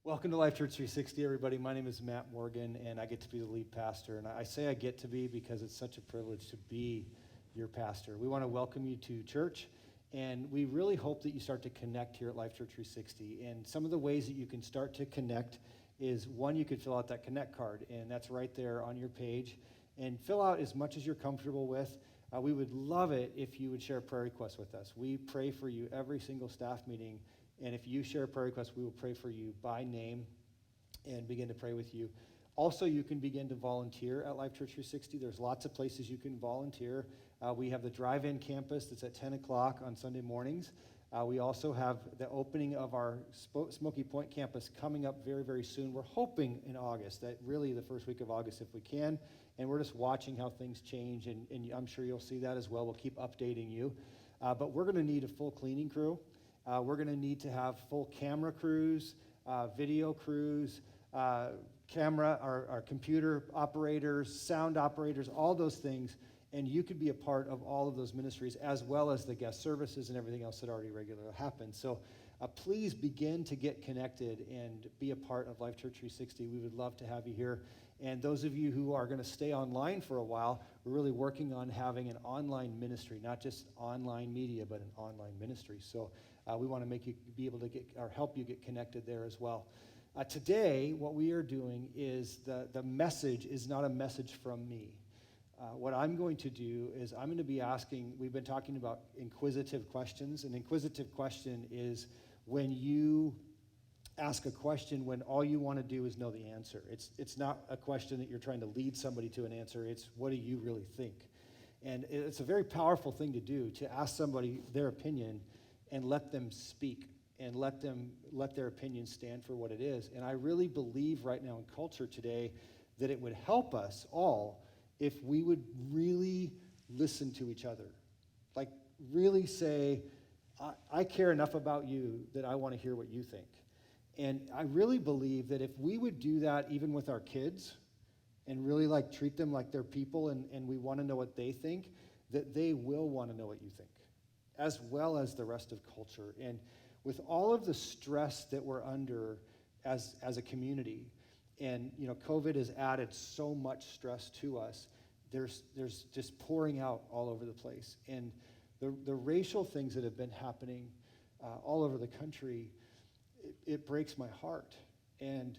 Welcome to Life Church 360, everybody. My name is Matt Morgan, and I get to be the lead pastor. And I say I get to be because it's such a privilege to be your pastor. We want to welcome you to church, and we really hope that you start to connect here at Life Church 360. And some of the ways that you can start to connect is, one, you could fill out that Connect card, and that's right there on your page. And fill out as much as you're comfortable with. We would love it if you would share a prayer request with us. We pray for you every single staff meeting. And if you share a prayer request, we will pray for you by name and begin to pray with you. Also, you can begin to volunteer at Life Church 360. There's lots of places you can volunteer. We have the drive-in campus that's at 10 o'clock on Sunday mornings. We also have the opening of our Smoky Point campus coming up very, very soon. We're hoping in August, that really the first week of August if we can. And we're just watching how things change, and I'm sure you'll see that as well. We'll keep updating you. But we're going to need a full cleaning crew. We're going to need to have full camera crews, video crews, our computer operators, sound operators, all those things. And you could be a part of all of those ministries, as well as the guest services and everything else that already regularly happens. So please begin to get connected and be a part of Life Church 360. We would love to have you here. And those of you who are going to stay online for a while, we're really working on having an online ministry, not just online media, but an online ministry. So we want to make you be able to get, or help you get connected there as well. Today, what we are doing is the message is not a message from me. What I'm going to do is I'm going to be asking, we've been talking about inquisitive questions. An inquisitive question is when you ask a question when all you want to do is know the answer. It's not a question that you're trying to lead somebody to an answer. It's what do you really think? And it's a very powerful thing to do, to ask somebody their opinion and let them speak and let their opinion stand for what it is. And I really believe right now in culture today that it would help us all if we would really listen to each other. Like really say, I care enough about you that I want to hear what you think. And I really believe that if we would do that even with our kids and really like treat them like they're people and we want to know what they think, that they will want to know what you think, as well as the rest of culture. And with all of the stress that we're under as a community, and COVID has added so much stress to us, there's just pouring out all over the place. And the racial things that have been happening all over the country, it breaks my heart. And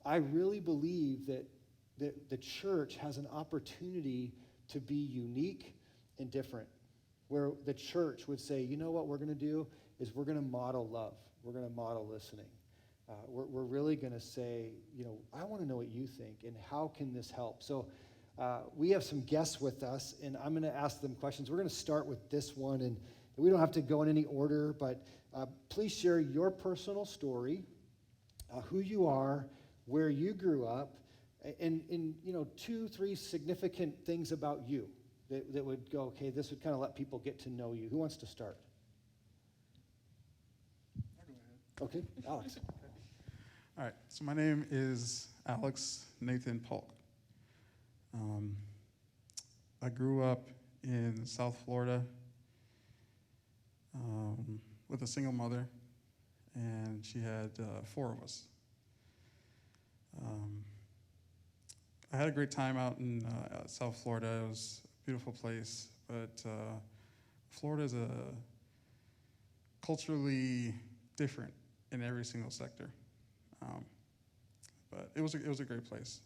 I really believe that the church has an opportunity to be unique and different, where the church would say, you know what we're going to do is we're going to model love. We're going to model listening. We're really going to say, I want to know what you think and how can this help? So we have some guests with us, and I'm going to ask them questions. We're going to start with this one, and we don't have to go in any order, but please share your personal story, who you are, where you grew up, and 2-3 significant things about you that would go, okay, this would kind of let people get to know you. Who wants to start? I'll go ahead. Okay, Alex. All right, so my name is Alex Nathan PAULK. I grew up in South Florida with a single mother, and she had 4 of us. I had a great time out in South Florida. It was a beautiful place, but Florida is culturally different in every single sector. But it was a great place.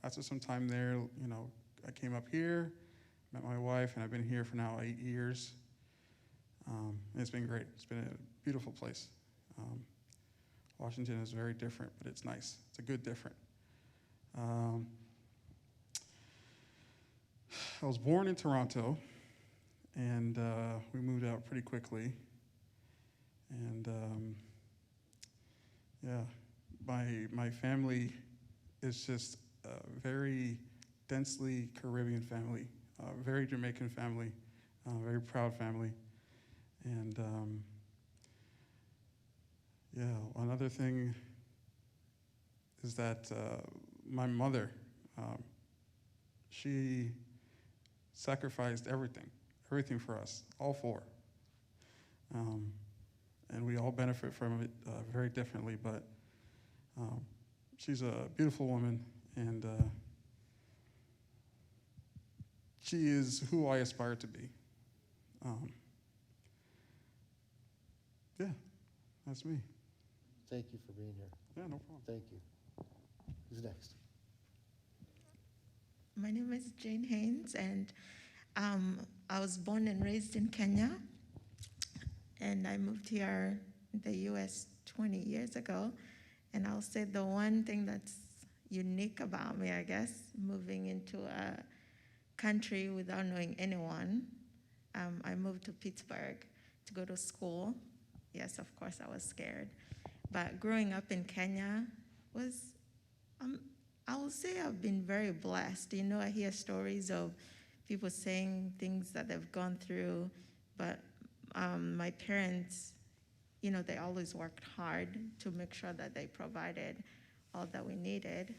After some time there, I came up here, met my wife, and I've been here for now 8 years. And it's been great. It's been a beautiful place. Washington is very different, but it's nice. It's a good different. I was born in Toronto, and we moved out pretty quickly. And my family is just a very densely Caribbean family, very Jamaican family, very proud family. And another thing is that my mother, she sacrificed everything for us, all 4. And we all benefit from it very differently, but She's a beautiful woman, and she is who I aspire to be. Yeah, that's me. Thank you for being here. Yeah, no problem. Thank you. Who's next? My name is Jane Haines, and I was born and raised in Kenya, and I moved here in the U.S. 20 years ago. And I'll say the one thing that's unique about me, I guess, moving into a country without knowing anyone, I moved to Pittsburgh to go to school. Yes, of course, I was scared. But growing up in Kenya was, I will say I've been very blessed. You know, I hear stories of people saying things that they've gone through, but my parents, you know, they always worked hard to make sure that they provided all that we needed.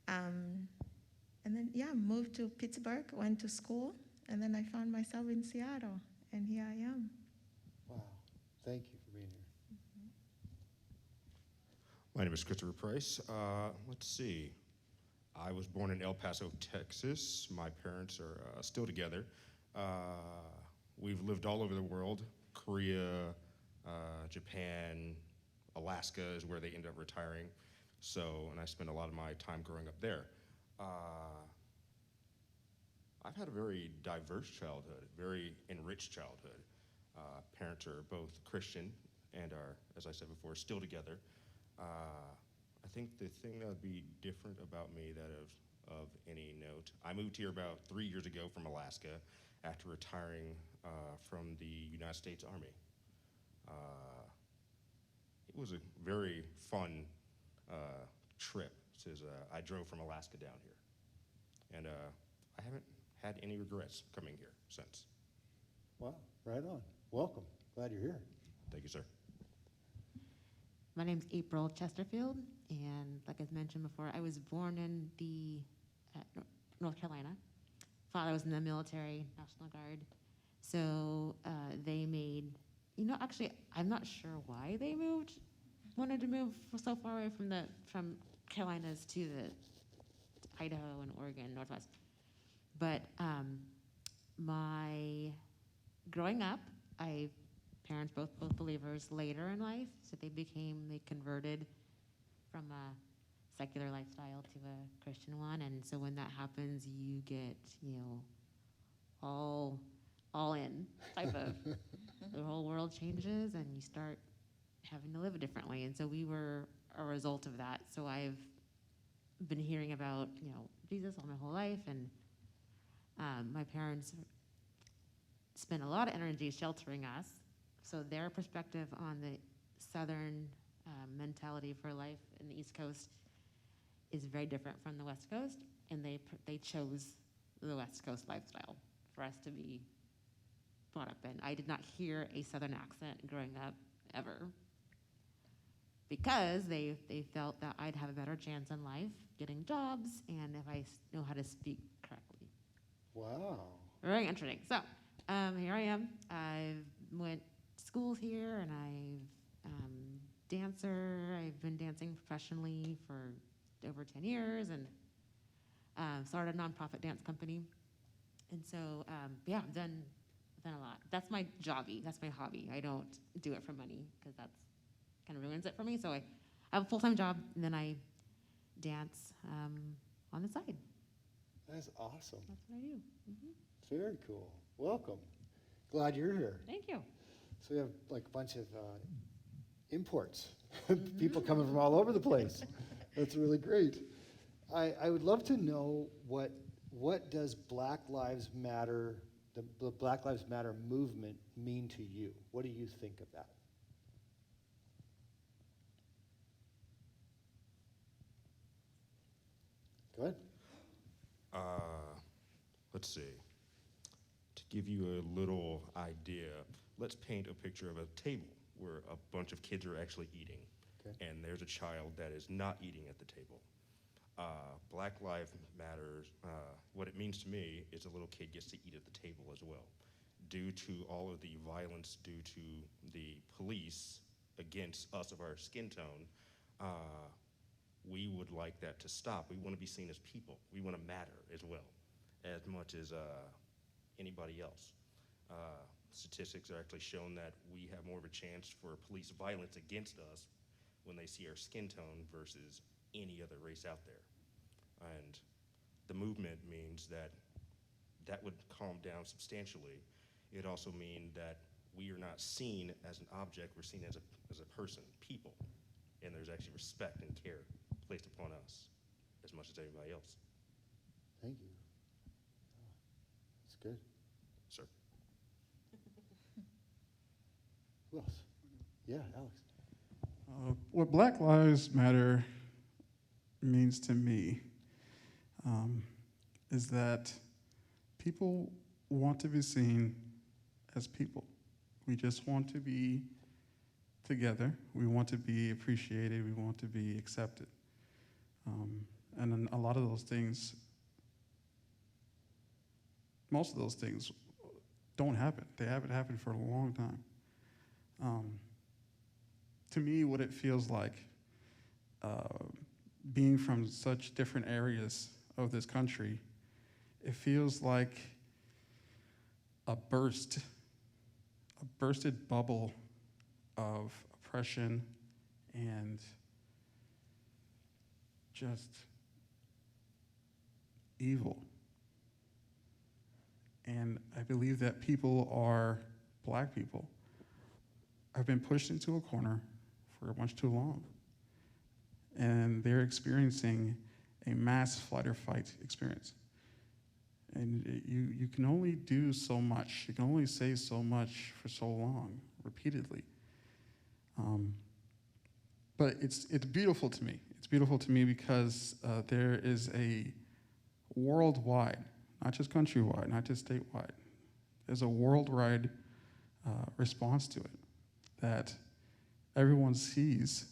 And then, yeah, moved to Pittsburgh, went to school, and then I found myself in Seattle, and here I am. Wow. Thank you for being here. My name is Christopher Price. Let's see. I was born in El Paso, Texas. My parents are still together. We've lived all over the world. Korea, Japan, Alaska is where they ended up retiring. So, and I spent a lot of my time growing up there. I've had a very diverse childhood, very enriched childhood. Parents are both Christian and are, as I said before, still together. I think the thing that would be different about me that of any note, I moved here about 3 years ago from Alaska after retiring from the United States Army. It was a very fun trip since I drove from Alaska down here. And I haven't had any regrets coming here since. Wow, right on. Welcome. Glad you're here. Thank you, sir. My name's April Chesterfield, and like I mentioned before, I was born in North Carolina. Father was in the military, National Guard. So they made, you know, actually, I'm not sure why they wanted to move so far away from Carolinas to Idaho and Oregon, Northwest. But my growing up, parents both believers later in life, so they converted from a secular lifestyle to a Christian one, and so when that happens, you get, you know, all in type of, the whole world changes and you start having to live it differently, and so we were a result of that. So I've been hearing about, you know, Jesus all my whole life, and my parents spent a lot of energy sheltering us. So their perspective on the Southern mentality for life in the East Coast is very different from the West Coast, and they chose the West Coast lifestyle for us to be brought up in. I did not hear a Southern accent growing up ever, because they felt that I'd have a better chance in life getting jobs and if I know how to speak correctly. Wow. Very interesting. So here I am. I went to school here, and dancer. I've been dancing professionally for over 10 years, and started a nonprofit dance company. And so, yeah, I've done a lot. That's my jobby. That's my hobby. I don't do it for money because that's kind of ruins it for me. So I have a full-time job, and then I dance on the side. That's awesome. That's what I do. Very cool. Welcome. Glad you're here. Thank you. So we have like a bunch of imports, people coming from all over the place. That's really great. I would love to know what does Black Lives Matter, the Black Lives Matter movement mean to you? What do you think of that? Go ahead. Let's see. To give you a little idea, let's paint a picture of a table where a bunch of kids are actually eating. Okay. And there's a child that is not eating at the table. Black Lives Matters, what it means to me is a little kid gets to eat at the table as well. Due to all of the violence, due to the police against us of our skin tone, we would like that to stop. We want to be seen as people. We want to matter as well, as much as anybody else. Statistics are actually shown that we have more of a chance for police violence against us when they see our skin tone versus any other race out there. And the movement means that that would calm down substantially. It also means that we are not seen as an object, we're seen as a person, people. And there's actually respect and care placed upon us as much as anybody else. Thank you. That's good. Sir. Who else? Yeah, Alex. What Black Lives Matter means to me is that people want to be seen as people. We just want to be together. We want to be appreciated. We want to be accepted. And then a lot of those things, most of those things don't happen. They haven't happened for a long time. To me, what it feels like, being from such different areas of this country, it feels like a bursted bubble of oppression and just evil. And I believe that Black people, have been pushed into a corner for much too long. And they're experiencing a mass flight or fight experience. And you can only do so much. You can only say so much for so long, repeatedly. But it's beautiful to me. It's beautiful to me because there is a worldwide, not just countrywide, not just statewide, there's a worldwide response to it that everyone sees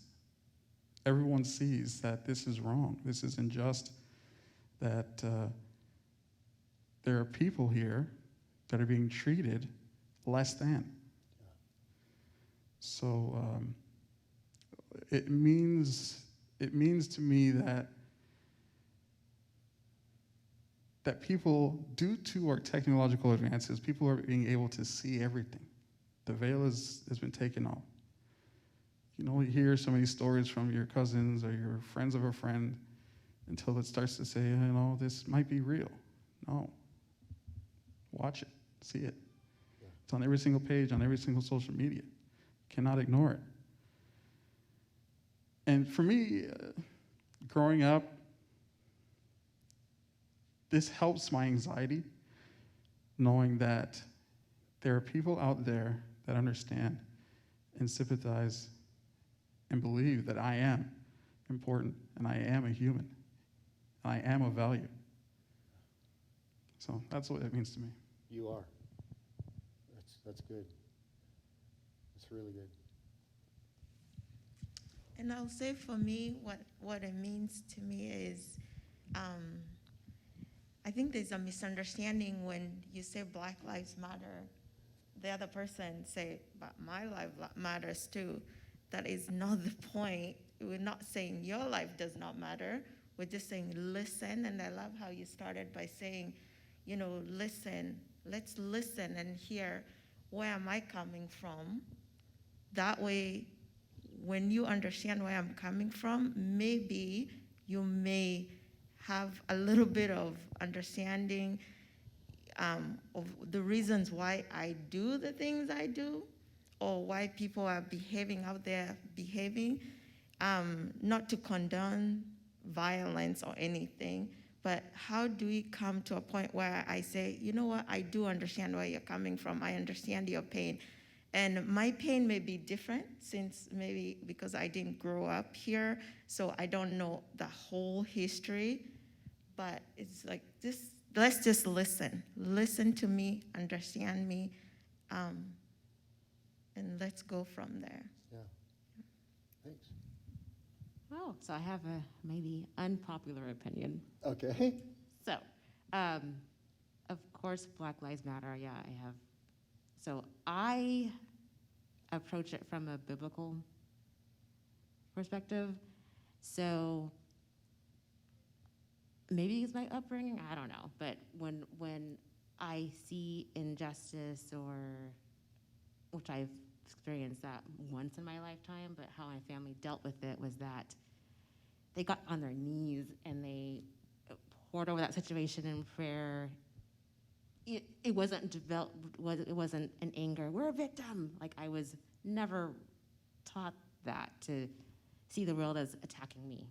that this is wrong, this is unjust, that there are people here that are being treated less than. So it means to me that people, due to our technological advances, people are being able to see everything. The veil has been taken off. You can only hear so many stories from your cousins or your friends of a friend until it starts to say, this might be real. No. Watch it, see it. Yeah. It's on every single page, on every single social media. Cannot ignore it. And for me, growing up, this helps my anxiety, knowing that there are people out there that understand and sympathize and believe that I am important and I am a human and I am of value. So that's what it means to me. You are. That's good. That's really good. And I'll say for me, what it means to me is, I think there's a misunderstanding when you say Black Lives Matter. The other person say, but my life matters too. That is not the point. We're not saying your life does not matter. We're just saying listen. And I love how you started by saying, listen. Let's listen and hear, where am I coming from? That way, when you understand where I'm coming from, maybe you may have a little bit of understanding of the reasons why I do the things I do, or why people are behaving out there behaving, not to condone violence or anything, but how do we come to a point where I say, you know what, I do understand where you're coming from, I understand your pain. And my pain may be different, since maybe because I didn't grow up here, so I don't know the whole history, but it's like this, let's just listen. Listen to me, understand me, and let's go from there. Yeah. Thanks. Oh, so I have a maybe unpopular opinion. Okay. So, of course, Black Lives Matter. Yeah, I have. So I approach it from a biblical perspective. So maybe it's my upbringing, I don't know. But when I see injustice, or which I've experienced that once in my lifetime, but how my family dealt with it was that they got on their knees and they poured over that situation in prayer. It wasn't it wasn't an anger, we're a victim. Like, I was never taught that, to see the world as attacking me.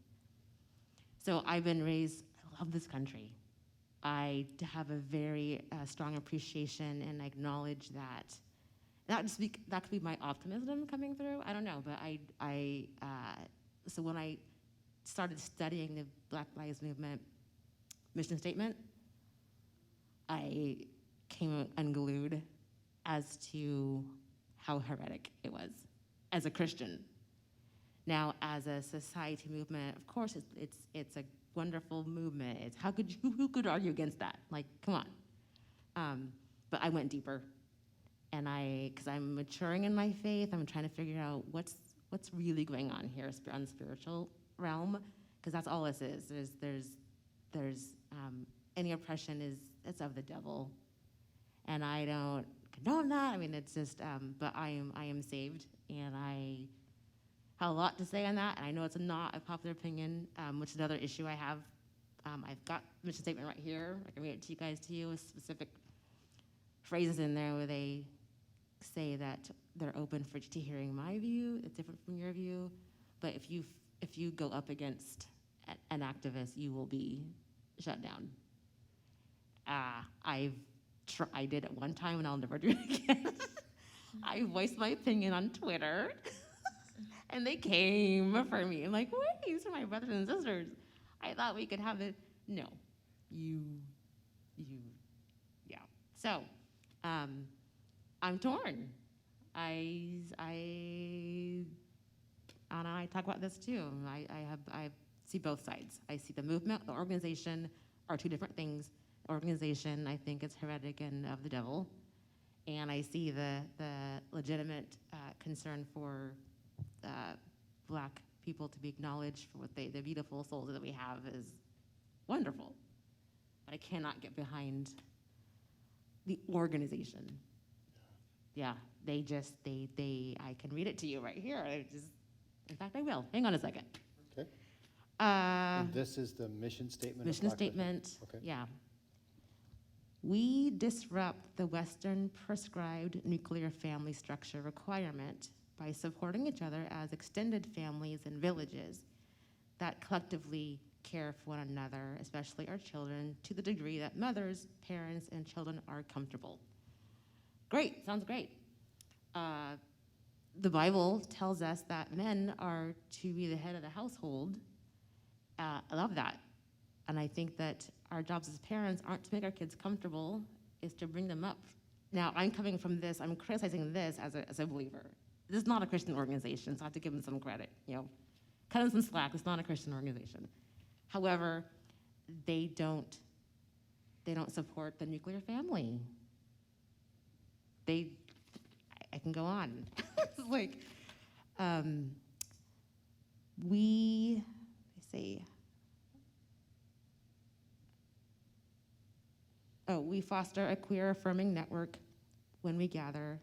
So I've been raised, I love this country. I have a very strong appreciation and acknowledge that. That could be my optimism coming through. I don't know, but so when I started studying the Black Lives Movement mission statement, I came unglued as to how heretic it was as a Christian. Now, as a society movement, of course, it's a wonderful movement. It's who could argue against that? Like, come on. But I went deeper, and because I'm maturing in my faith, I'm trying to figure out what's really going on here on the spiritual realm, because that's all this is. There's any oppression it's of the devil, and I don't condone that. I mean, it's just, but I am saved, and I have a lot to say on that, and I know it's not a popular opinion, which is another issue I have. I've got the mission statement right here. I can read it to you with specific phrases in there where they say that they're open to hearing my view. It's different from your view, but if you go up against an activist, you will be shut down. I did it one time, and I'll never do it again. I voiced my opinion on Twitter, and they came for me. I'm like, wait, these are my brothers and sisters. I thought we could have it. No, yeah. So, I'm torn. I don't know, I talk about this too. I see both sides. I see the movement, the organization are two different things. Organization, I think it's heretic and of the devil. And I see the legitimate concern for Black people to be acknowledged for what the beautiful souls that we have is wonderful. But I cannot get behind the organization. Yeah, I can read it to you right here. In fact, I will. Hang on a second. Okay. And this is the mission statement? Mission statement, okay. Yeah. We disrupt the Western prescribed nuclear family structure requirement by supporting each other as extended families and villages that collectively care for one another, especially our children, to the degree that mothers, parents, and children are comfortable. Great, sounds great. The Bible tells us that men are to be the head of the household. I love that. And I think that our jobs as parents aren't to make our kids comfortable, is to bring them up. Now, I'm coming from this, I'm criticizing this as a believer. This is not a Christian organization, so I have to give them some credit, Cut them some slack, it's not a Christian organization. However, they don't support the nuclear family. I can go on. It's like, we foster a queer affirming network when we gather.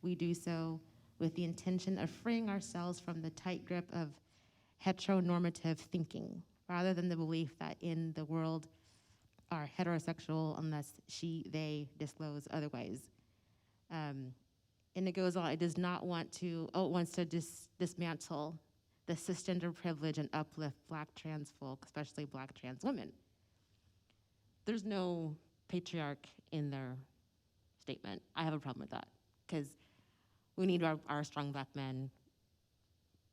We do so with the intention of freeing ourselves from the tight grip of heteronormative thinking, rather than the belief that in the world are heterosexual unless they disclose otherwise. And it goes on, it wants to dismantle the cisgender privilege and uplift Black trans folk, especially Black trans women. There's no patriarch in their statement. I have a problem with that, because we need our strong Black men.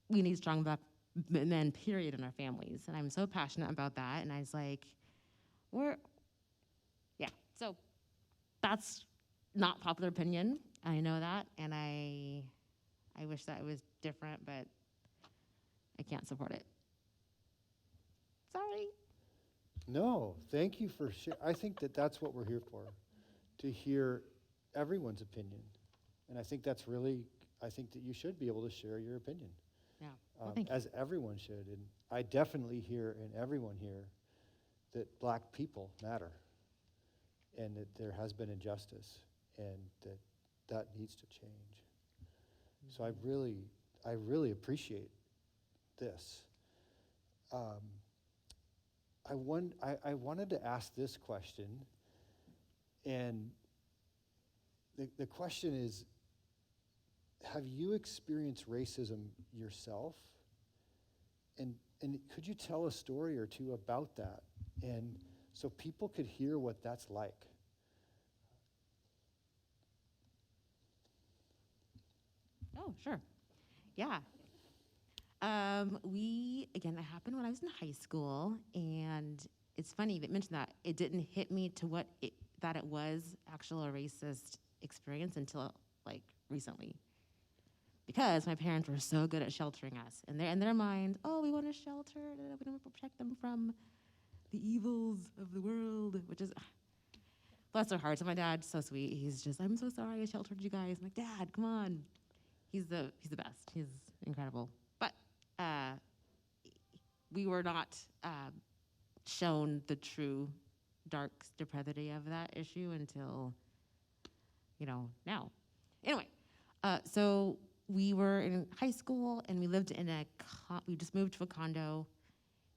We need strong Black men, period, in our families. And I'm so passionate about that. And I was like, so that's not popular opinion. I know that. And I wish that it was different, but I can't support it. Sorry. No, thank you for sharing. I think that's what we're here for, to hear everyone's opinion. And I think that you should be able to share your opinion. Yeah. Well, thank you. As everyone should. And I definitely hear in everyone here that black people matter, and that there has been injustice, and that needs to change. So I really appreciate this. I wanted to ask this question, and the question is, have you experienced racism yourself? And could you tell a story or two about that? And so people could hear what that's like. Oh, sure. Yeah. Again, that happened when I was in high school, and it's funny that you mentioned that. It didn't hit me to that it was actually a racist experience until like recently. Because my parents were so good at sheltering us. And in their mind, oh, we want to shelter, we want to protect them from the evils of the world, which is, bless their hearts. And my dad's so sweet. He's just, I'm so sorry I sheltered you guys. I'm like, Dad, come on. He's the best. He's incredible. But we were not shown the true dark depravity of that issue until, now. Anyway, so we were in high school, and we lived in we just moved to a condo,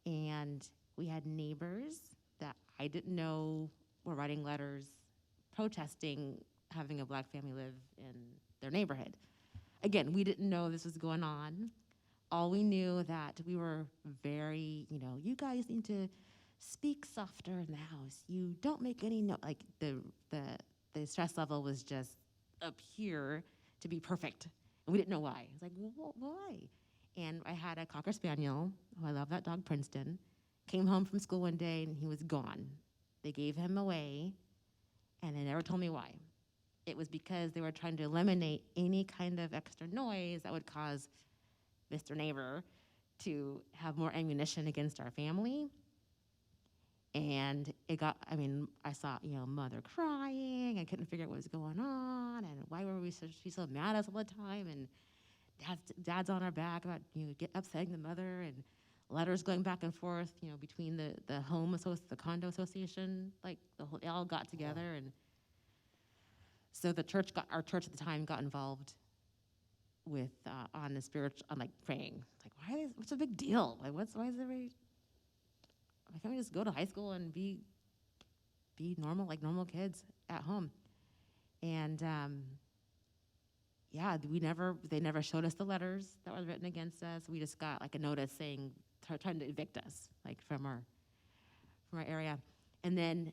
and we had neighbors that I didn't know were writing letters protesting having a black family live in their neighborhood. Again, we didn't know this was going on. All we knew that we were very, you guys need to speak softer in the house. You don't make any noise. Like the stress level was just up here to be perfect. And we didn't know why. It's like, well, why? And I had a Cocker Spaniel, I love that dog, Princeton, came home from school one day and he was gone. They gave him away, and they never told me why. It was because they were trying to eliminate any kind of extra noise that would cause Mr. Neighbor to have more ammunition against our family. And I saw, mother crying. I couldn't figure out what was going on, and why were she so mad at us all the time? And dad's on our back about, get upsetting the mother, and letters going back and forth, between the the condo association, like they all got together. And so our church at the time got involved with, on the spiritual, on like praying. It's like, what's the big deal? Like, why is everybody, why can't we just go to high school and be normal, like normal kids at home? And they never showed us the letters that were written against us. We just got like a notice saying, trying to evict us, like from our area. And then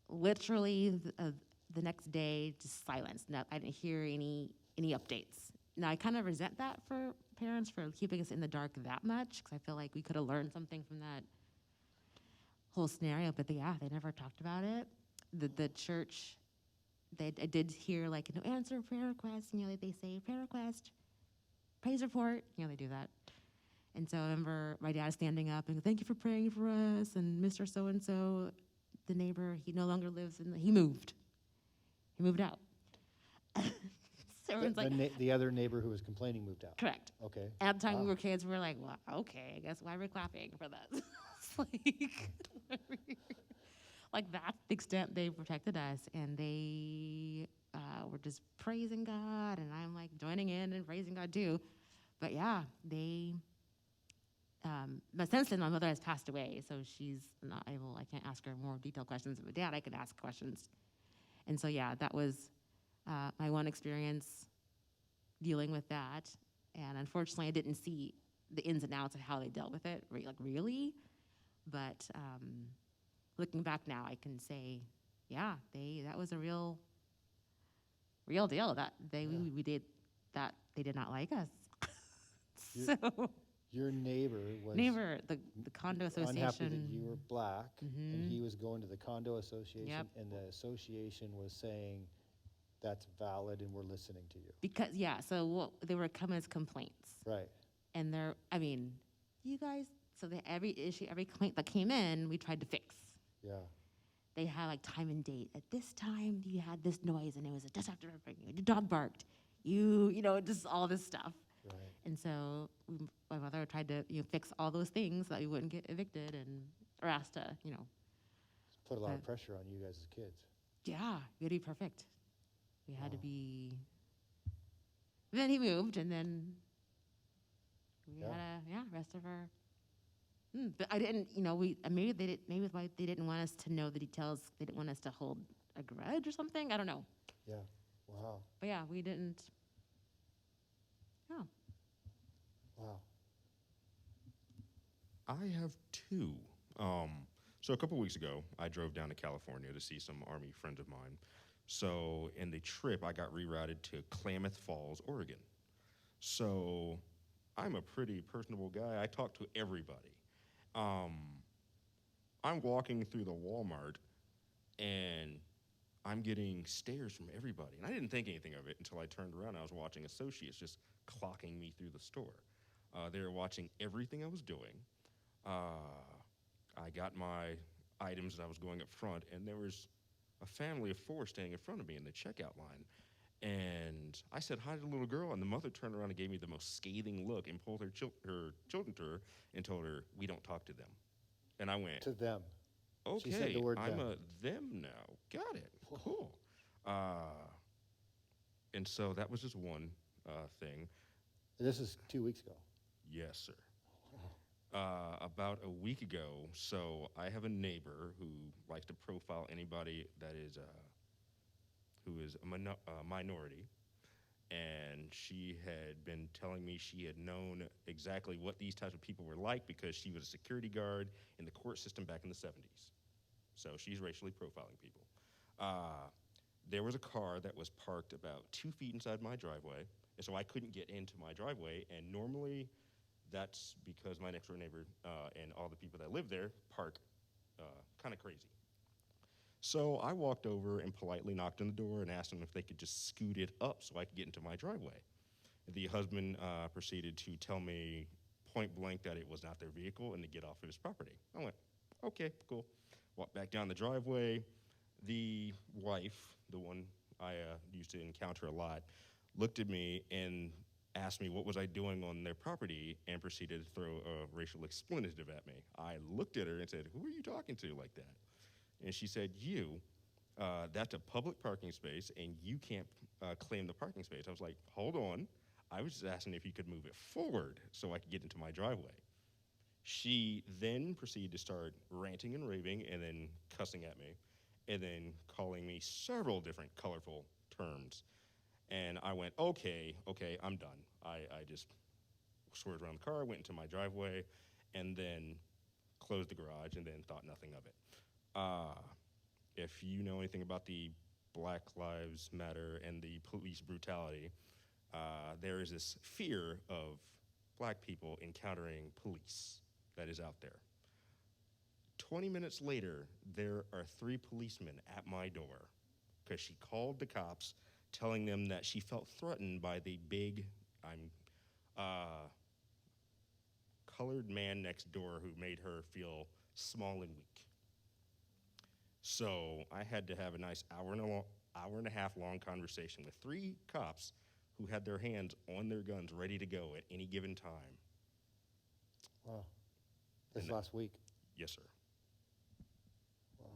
literally the next day, just silence. No, I didn't hear any updates. Now, I kind of resent that for parents for keeping us in the dark that much, because I feel like we could have learned something from that whole scenario. But they never talked about it. The church, I did hear like, answer prayer requests. They say prayer request, praise report. They do that. And so I remember my dad standing up and thank you for praying for us. And Mr. So-and-so, the neighbor, he no longer lives he moved. He moved out. So everyone's like, The other neighbor who was complaining moved out. correct. Okay. At the time we were kids, we were like, well, okay, I guess why we're clapping for that? It's like that's the extent they protected us, and they were just praising God, and I'm like joining in and praising God too. But yeah, but since then my mother has passed away, so she's not able, I can't ask her more detailed questions, but Dad, I can ask questions. And so yeah, that was my one experience dealing with that. And unfortunately, I didn't see the ins and outs of how they dealt with it, really. But looking back now, I can say, yeah, that was a real deal. That we did that. They did not like us. Your neighbor was the condo association, unhappy that you were black, Mm-hmm. and he was going to the condo association, Yep. and the association was saying, that's valid and we're listening to you. Because they were coming as complaints, Right. and you guys. So every complaint that came in, we tried to fix. Yeah. They had like time and date. At this time, you had this noise, and it was just after your dog barked. Just all this stuff. Right. And so my mother tried to fix all those things so that we wouldn't get evicted, or asked to, Put a lot of Uh, pressure on you guys as kids. yeah, we had to be perfect. We had to Wow. be. And then he moved, and then we Yeah. had rest of our. But I didn't, maybe they did. Maybe why they didn't want us to know the details. They didn't want us to hold a grudge or something. I don't know. Yeah. Wow. But yeah, we didn't. Oh, Wow. I have two. So a couple weeks ago, I drove down to California to see some Army friends of mine. So in the trip, I got rerouted to Klamath Falls, Oregon. So I'm a pretty personable guy. I talk to everybody. I'm walking through the Walmart, and I'm getting stares from everybody. And I didn't think anything of it until I turned around and I was watching associates just clocking me through the store. They were watching everything I was doing. I got my items and I was going up front, and there was a family of four standing in front of me in the checkout line. And I said hi to the little girl, and the mother turned around and gave me the most scathing look and pulled her children to her and told her, "We don't talk to them." And I went, To them. "Okay, She said the word I'm them. a them now. Got it. Cool." And so that was just one thing. This is 2 weeks ago. Yes, sir. About a week ago, so I have a neighbor who likes to profile anybody that is who is a minority, and she had been telling me she had known exactly what these types of people were like because she was a security guard in the court system back in the 70s. So she's racially profiling people. There was a car that was parked about 2 feet inside my driveway, and so I couldn't get into my driveway, and normally that's because my next door neighbor and all the people that live there park kind of crazy. So I walked over and politely knocked on the door and asked them if they could just scoot it up so I could get into my driveway. The husband proceeded to tell me point blank that it was not their vehicle and to get off of his property. I went, okay, cool. Walked back down the driveway. The wife, the one I used to encounter a lot, looked at me and asked me what was I doing on their property and proceeded to throw a racial expletive at me. I looked at her and said, "Who are you talking to like that?" And she said, that's a public parking space and you can't claim the parking space. I was like, hold on. I was just asking if you could move it forward so I could get into my driveway. She then proceeded to start ranting and raving and then cussing at me and then calling me several different colorful terms. And I went, okay, I'm done. I just swerved around the car, went into my driveway, and then closed the garage and then thought nothing of it. If you know anything about the Black Lives Matter and the police brutality, there is this fear of black people encountering police that is out there. 20 minutes later, there are 3 policemen at my door because she called the cops telling them that she felt threatened by the big colored man next door who made her feel small and weak. So I had to have a nice hour and a half long conversation with 3 cops who had their hands on their guns ready to go at any given time. Wow. This And last week. Yes, sir. Wow.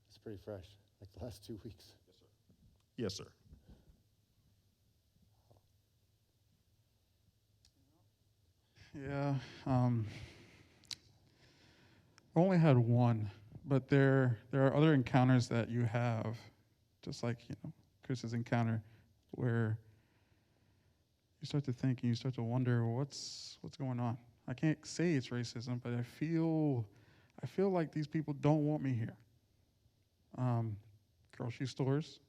It's pretty fresh, like the last 2 weeks. Yes, sir. Yeah, I only had one, but there are other encounters that you have, just like Chris's encounter, where you start to think and you start to wonder what's going on. I can't say it's racism, but I feel like these people don't want me here. Grocery stores,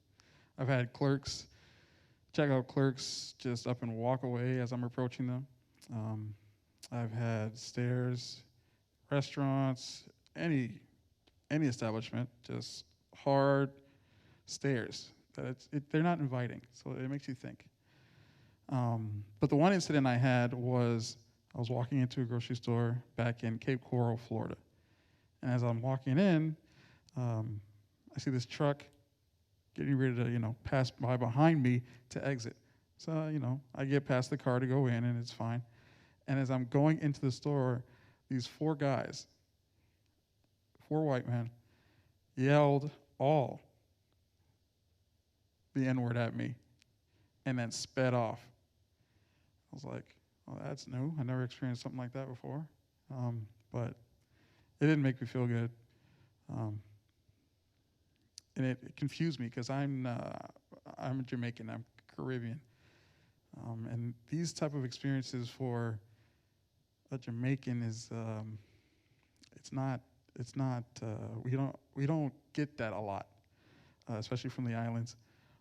I've had checkout clerks just up and walk away as I'm approaching them. I've had stares, restaurants, any establishment, just hard stares that they're not inviting, so it makes you think. But the one incident I had was I was walking into a grocery store back in Cape Coral, Florida, and as I'm walking in, I see this truck getting ready to pass by behind me to exit. So I get past the car to go in, and it's fine. And as I'm going into the store, these 4 guys, 4 white men, yelled all the N-word at me and then sped off. I was like, oh, that's new. I never experienced something like that before. But it didn't make me feel good. And it confused me because I'm Jamaican, I'm Caribbean. And these type of experiences for a Jamaican is, we don't get that a lot, especially from the islands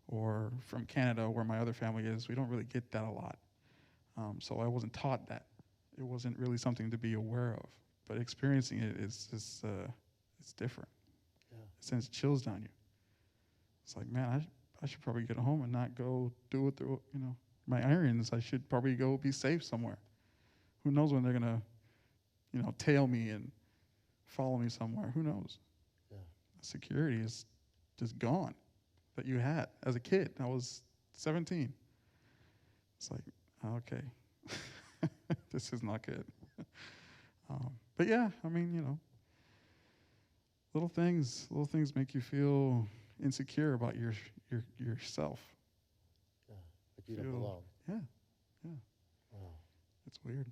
or from Canada where my other family is. We don't really get that a lot. So I wasn't taught that. It wasn't really something to be aware of. But experiencing it is it's different. Yeah. It sends chills down you. It's like, man, I should probably get home and not go do it through, my irons. I should probably go be safe somewhere. Who knows when they're gonna, tail me and follow me somewhere? Who knows? Yeah. Security is just gone that you had as a kid. I was 17. It's like, okay, this is not good. But yeah, I mean, little things make you feel insecure about yourself. Yeah. Like you don't belong. Yeah. Wow. It's weird.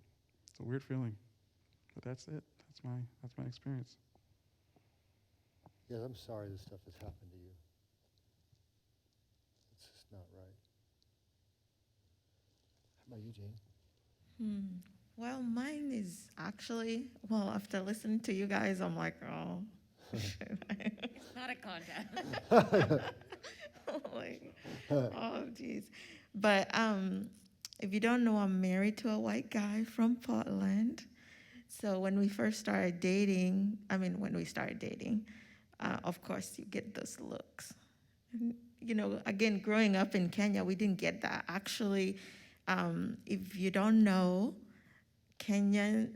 It's a weird feeling. But that's it. That's my experience. Yeah, I'm sorry this stuff has happened to you. It's just not right. How about you, Jane? Well, mine is actually, after listening to you guys, I'm like, oh, It's not a contest. like, oh, geez. But if you don't know, I'm married to a white guy from Portland. So when we started dating, of course, you get those looks. And, again, growing up in Kenya, we didn't get that. Actually, if you don't know, Kenya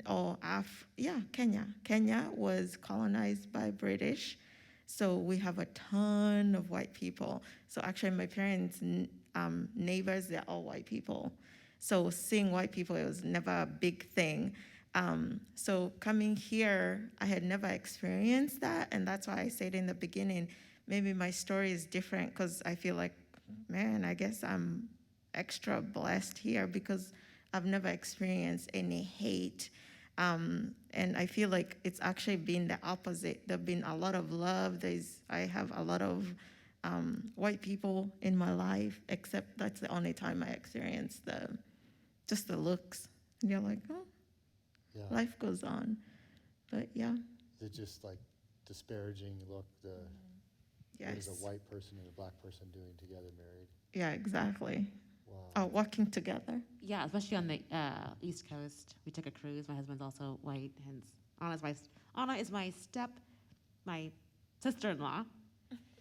was colonized by British. So we have a ton of white people. So actually my parents' neighbors, they're all white people. So seeing white people, it was never a big thing. So coming here, I had never experienced that. And that's why I said in the beginning, maybe my story is different because I feel like, man, I guess I'm extra blessed here because I've never experienced any hate. And I feel like it's actually been the opposite. There've been a lot of love. I have a lot of white people in my life, except that's the only time I experienced just the looks. And you're like, oh, Yeah. life goes on. But yeah, Is it just like disparaging look, what is yes. a white person and a black person doing together married? Yeah, exactly. Wow. Working together. Yeah, especially on the East Coast. We took a cruise. My husband's also white, hence Anna is my sister-in-law.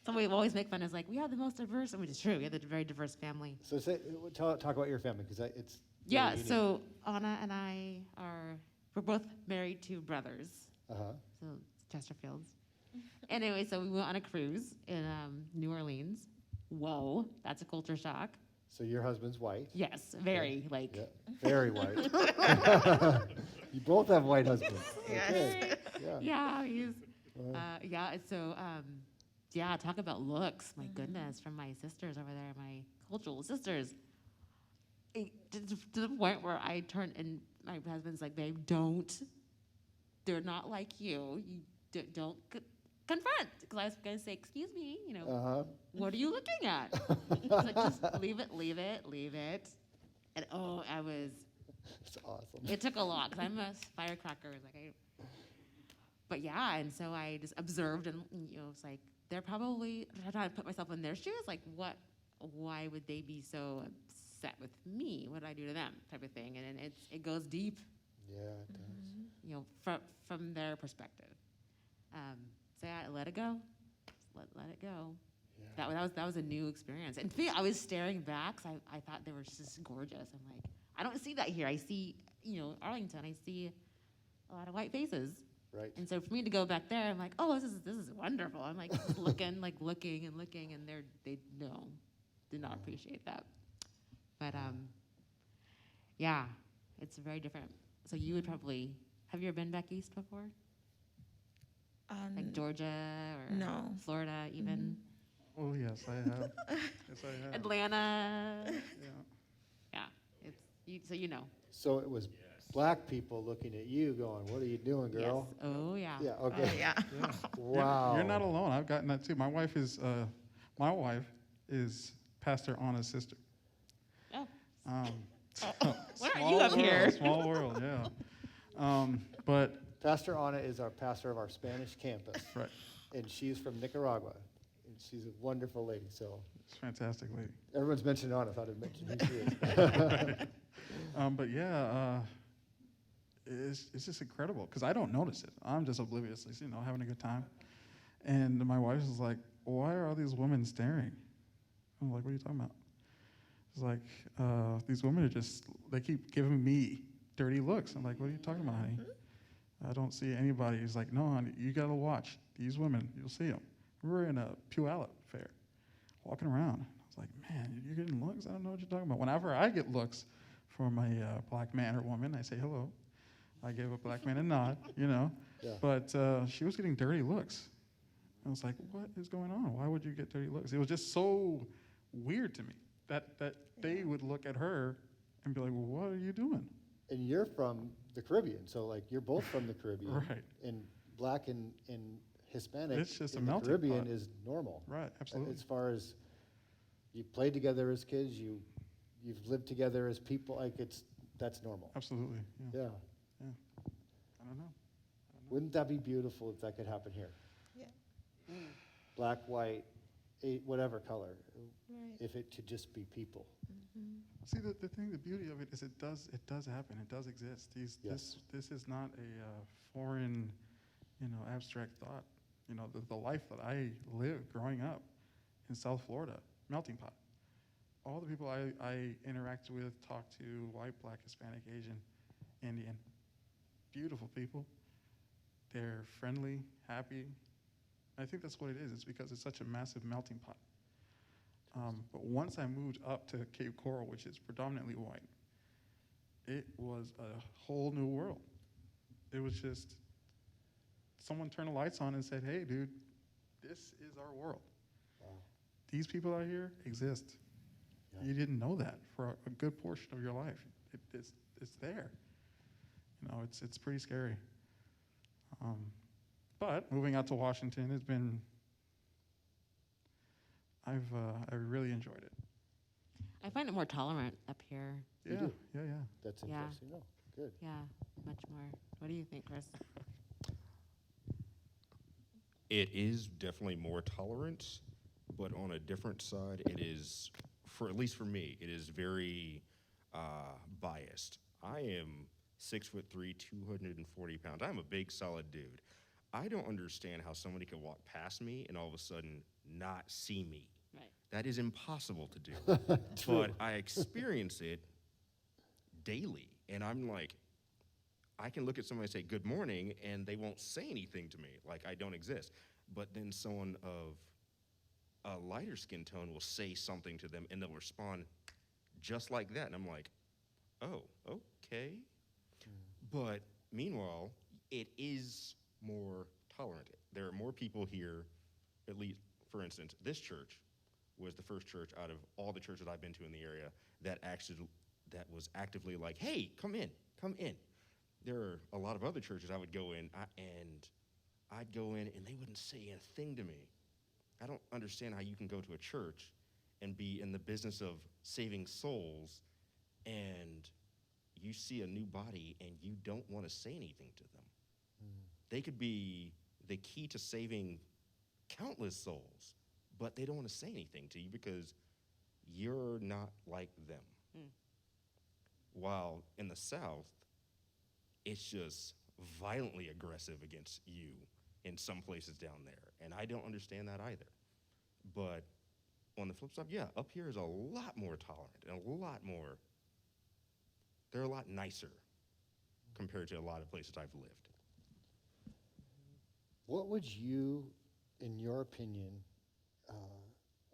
So we always make fun. It's like we have the most diverse, which is true. We have a very diverse family. So talk about your family because it's Yeah. unique. So Anna and I we're both married to brothers. Uh-huh. So Chesterfields. Anyway, so we went on a cruise in New Orleans. Whoa, that's a culture shock. So your husband's white. Yes, very Yeah, very white. You both have white husbands. Yes. Okay. Yeah. Yeah, he's so talk about looks. My goodness, from my sisters over there, my cultural sisters. To the point where I turned and my husband's like, babe, they're not like you. You don't confront. Because I was going to say, excuse me, Uh-huh. what are you looking at? So just leave it. And That's awesome. it took a lot because I'm a firecracker. But yeah, and so I just observed and, it's like, they're probably trying to put myself in their shoes. Like, why would they be so upset with me? What did I do to them? Type of thing. And it goes deep, Yeah, it does. from their perspective. So yeah, let it go. Just let it go. Yeah. That was a new experience. And to me, I was staring back 'cause I thought they were just gorgeous. I'm like, I don't see that here. I see, Arlington. I see a lot of white faces. Right. And so for me to go back there, I'm like, oh, this is wonderful. I'm like looking, and they did not appreciate that. But yeah, it's very different. So you would probably Have you ever been back east before? Like Um, Georgia or no. Florida, even Oh, yes, I have. Yes, I have. Atlanta? Yeah. Yeah, it's you. So you know. So it was black people looking at you going, what are you doing, girl? Yes. Oh yeah. Yeah, Oh, okay. yeah. Yeah. Wow. You're not alone. I've gotten that too. My wife is Pastor Anna's sister. Oh, Um, why aren't small you up world, here? Small world, yeah. But Pastor Anna is our pastor of our Spanish campus, right, and she's from Nicaragua, and she's a wonderful lady. So it's a fantastic lady. everyone's mentioned Anna. I thought I'd mention who she is. But yeah, it's just incredible because I don't notice it. I'm just obliviously, having a good time. And my wife is like, "Why are all these women staring?" I'm like, "What are you talking about?" It's like, "These women they keep giving me dirty looks." I'm like, "What are you talking about, honey? I don't see anybody." He's like, "No, honey, you gotta watch these women. You'll see them." We were in a Puyallup fair, walking around. I was like, "Man, you're getting looks? I don't know what you're talking about." Whenever I get looks from a black man or woman, I say hello. I gave a black man a nod, Yeah. But she was getting dirty looks. I was like, "What is going on? Why would you get dirty looks?" It was just so weird to me that they would look at her and be like, "Well, what are you doing?" And you're from the Caribbean, so like you're both from the Caribbean. Right. And black and Hispanic It's just a in the melting Caribbean pot. is normal. Right, absolutely. As far as you played together as kids, you've lived together as people, like that's normal. Absolutely. Yeah. Yeah. I don't know. Wouldn't that be beautiful if that could happen here? Yeah. Black, white, whatever color, Right. if it could just be people. See, the thing, the beauty of it is it does happen. It does exist. Yes. This is not a foreign, abstract thought. The life that I lived growing up in South Florida, melting pot. All the people I interact with, talk to, white, black, Hispanic, Asian, Indian, beautiful people. They're friendly, happy. I think that's what it is. It's because it's such a massive melting pot. But once I moved up to Cape Coral, which is predominantly white, it was a whole new world. It was just someone turned the lights on and said, "Hey, dude, this is our world. Wow. These people out here exist." Yeah. You didn't know that for a good portion of your life. It's there. It's pretty scary. But moving out to Washington has been, I've really enjoyed it. I find it more tolerant up here. You Yeah, do. yeah. That's Yeah. interesting. No, good. Yeah, much more. What do you think, Chris? It is definitely more tolerant, but on a different side, it is, at least for me, it is very biased. I am 6'3", 240 pounds. I'm a big, solid dude. I don't understand how somebody could walk past me and all of a sudden not see me. Right. That is impossible to do. True. But I experience it daily, and I'm like, I can look at somebody and say good morning, and they won't say anything to me, like I don't exist. But then someone of a lighter skin tone will say something to them, and they'll respond just like that. And I'm like, oh, okay. But meanwhile, it is more tolerant. There are more people here, at least, for instance, this church was the first church out of all the churches I've been to in the area that was actively like, hey, come in. There are a lot of other churches I would go in, and I'd go in, and they wouldn't say a thing to me. I don't understand how you can go to a church and be in the business of saving souls, and you see a new body, and you don't want to say anything to them. They could be the key to saving countless souls, but they don't want to say anything to you because you're not like them. While in the South, it's just violently aggressive against you in some places down there. And I don't understand that either. But on the flip side, yeah, up here is a lot more tolerant and they're a lot nicer compared to a lot of places I've lived. What would you, in your opinion,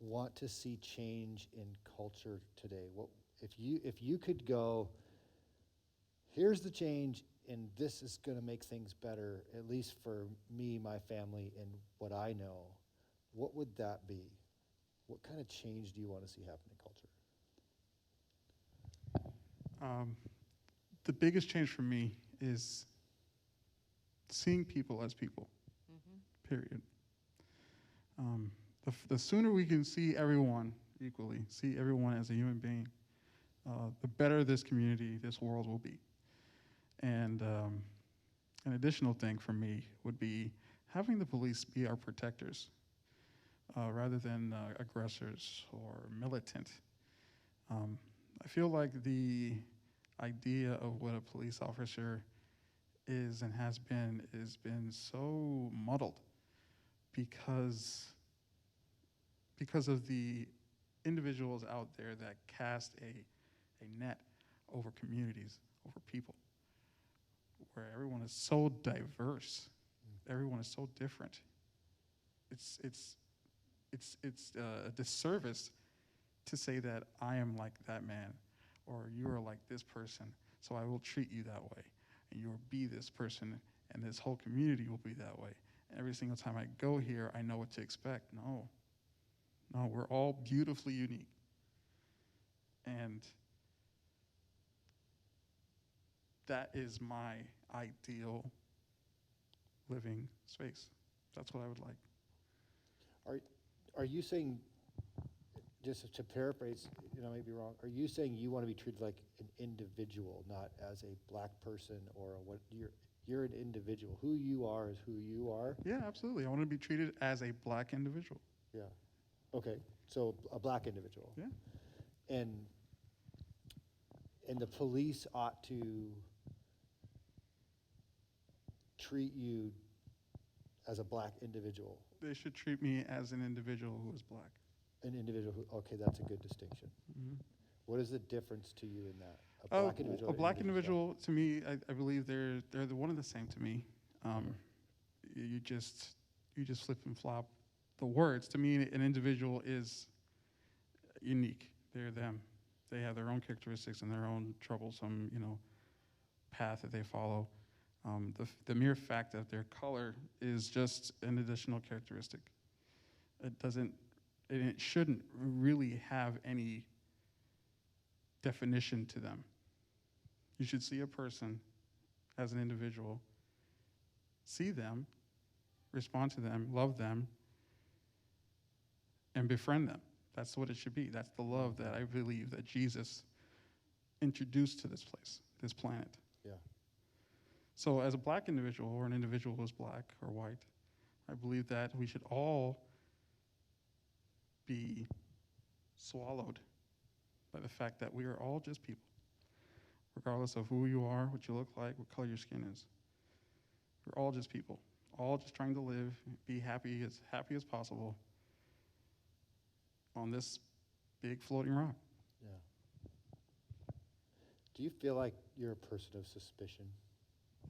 want to see change in culture today? What if you could go, here's the change and this is going to make things better, at least for me, my family, and what I know, what would that be? What kind of change do you want to see happen in culture? The biggest change for me is seeing people as people, period. The sooner we can see everyone equally, see everyone as a human being, the better this community, this world will be. And an additional thing for me would be having the police be our protectors rather than aggressors or militant. I feel like the idea of what a police officer is and has been so muddled because of the individuals out there that cast a net over communities, over people, where everyone is so diverse, everyone is so different. It's a disservice to say that I am like that man, or you are like this person, so I will treat you that way, and you will be this person, and this whole community will be that way. And every single time I go here, I know what to expect. No, we're all beautifully unique. And that is my ideal living space. That's what I would like. Are you saying, just to paraphrase, I may be wrong, are you saying you want to be treated like an individual, not as a black person or what you're an individual? Who you are is who you are? Yeah, absolutely. I want to be treated as a black individual. Yeah. Okay, so a black individual. Yeah. And the police ought to treat you as a black individual. They should treat me as an individual who is black. An individual who, okay, that's a good distinction. Mm-hmm. What is the difference to you in that? A black individual, to me, I believe they're the one and the same to me. You just flip and flop the words. To me, an individual is unique. They're them. They have their own characteristics and their own troublesome, path that they follow. The mere fact that their color is just an additional characteristic. It shouldn't really have any definition to them. You should see a person as an individual, see them, respond to them, love them, and befriend them. That's what it should be. That's the love that I believe that Jesus introduced to this place, this planet. Yeah. So as a black individual or an individual who's black or white, I believe that we should all be swallowed by the fact that we are all just people, regardless of who you are, what you look like, what color your skin is. We're all just people, all just trying to live, be happy as possible on this big floating rock. Yeah. Do you feel like you're a person of suspicion?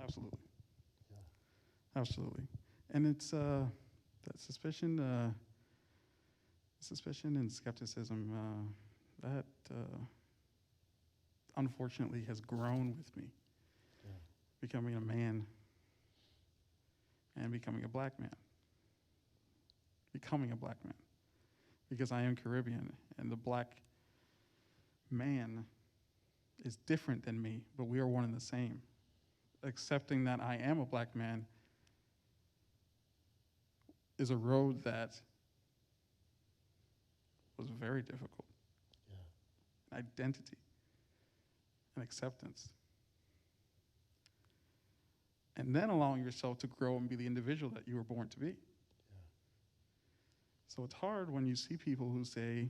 Absolutely. Yeah. Absolutely. And it's that suspicion and skepticism that unfortunately has grown with me. Yeah. Becoming a man and becoming a black man. Becoming a black man. Because I am Caribbean, and the black man is different than me, but we are one and the same. Accepting that I am a black man is a road that was very difficult. Yeah. Identity and acceptance. And then allowing yourself to grow and be the individual that you were born to be. Yeah. So it's hard when you see people who say,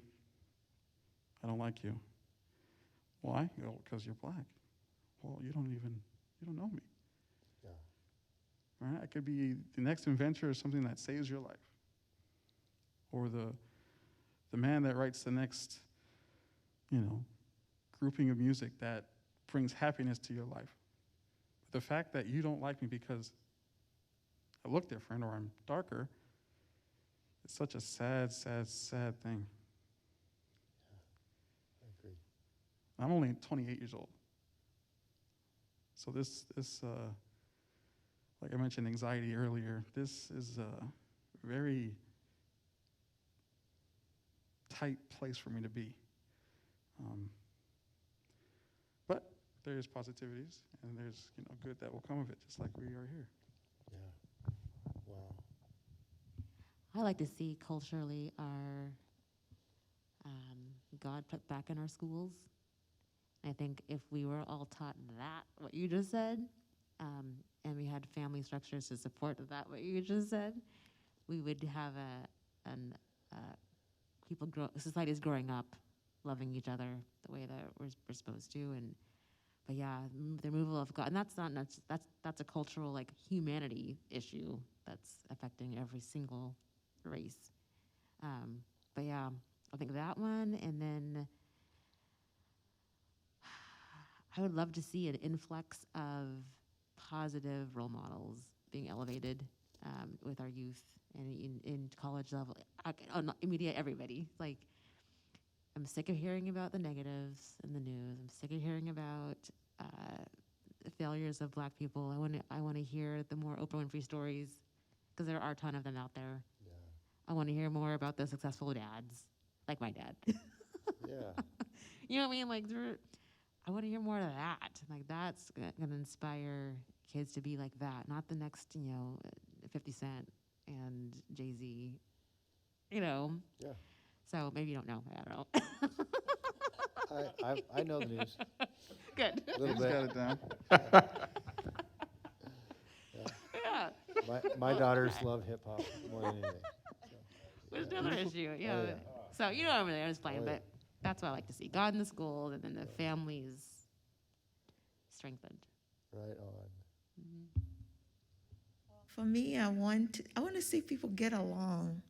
I don't like you. Why? Well, because you're black. Well, you don't know me. Yeah. Right? I could be the next inventor of something that saves your life. Or the man that writes the next, grouping of music that brings happiness to your life. The fact that you don't like me because I look different or I'm darker, it's such a sad, sad, sad thing. Yeah. I agree. I'm only 28 years old. So this like I mentioned anxiety earlier, this is a very tight place for me to be. But there's positivities, and there's good that will come of it, just like we are here. Yeah. Wow. I like to see culturally our God put back in our schools. I think if we were all taught that, what you just said, and we had family structures to support that, what you just said, we would have societies growing up, loving each other the way that we're supposed to, but yeah, the removal of God, and that's a cultural, like, humanity issue that's affecting every single race. But yeah, I think that one, and then I would love to see an influx of positive role models being elevated with our youth and in college level, media, everybody. Like, I'm sick of hearing about the negatives in the news. I'm sick of hearing about the failures of Black people. I want to hear the more Oprah Winfrey stories, because there are a ton of them out there. Yeah. I want to hear more about the successful dads, like my dad. Yeah. You know what I mean? Like, I want to hear more of that. Like, that's going to inspire kids to be like that, not the next, 50 Cent and Jay-Z, Yeah. So maybe you don't know. I don't know. I know the news. Good. A little He's bit. got it down. Yeah. My daughters love hip hop more than anything. There's another issue. Yeah. Oh, yeah. So, I'm really, I was playing, Oh, yeah. but that's what I like to see. God in the schools, and then the families strengthened. Right on. For me, I want to see people get along.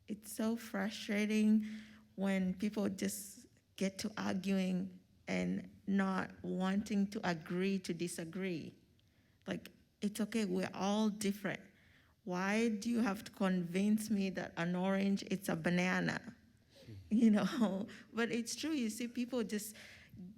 It's so frustrating when people just get to arguing and not wanting to agree to disagree. Like, it's okay, we're all different. Why do you have to convince me that an orange, it's a banana? But it's true, you see people just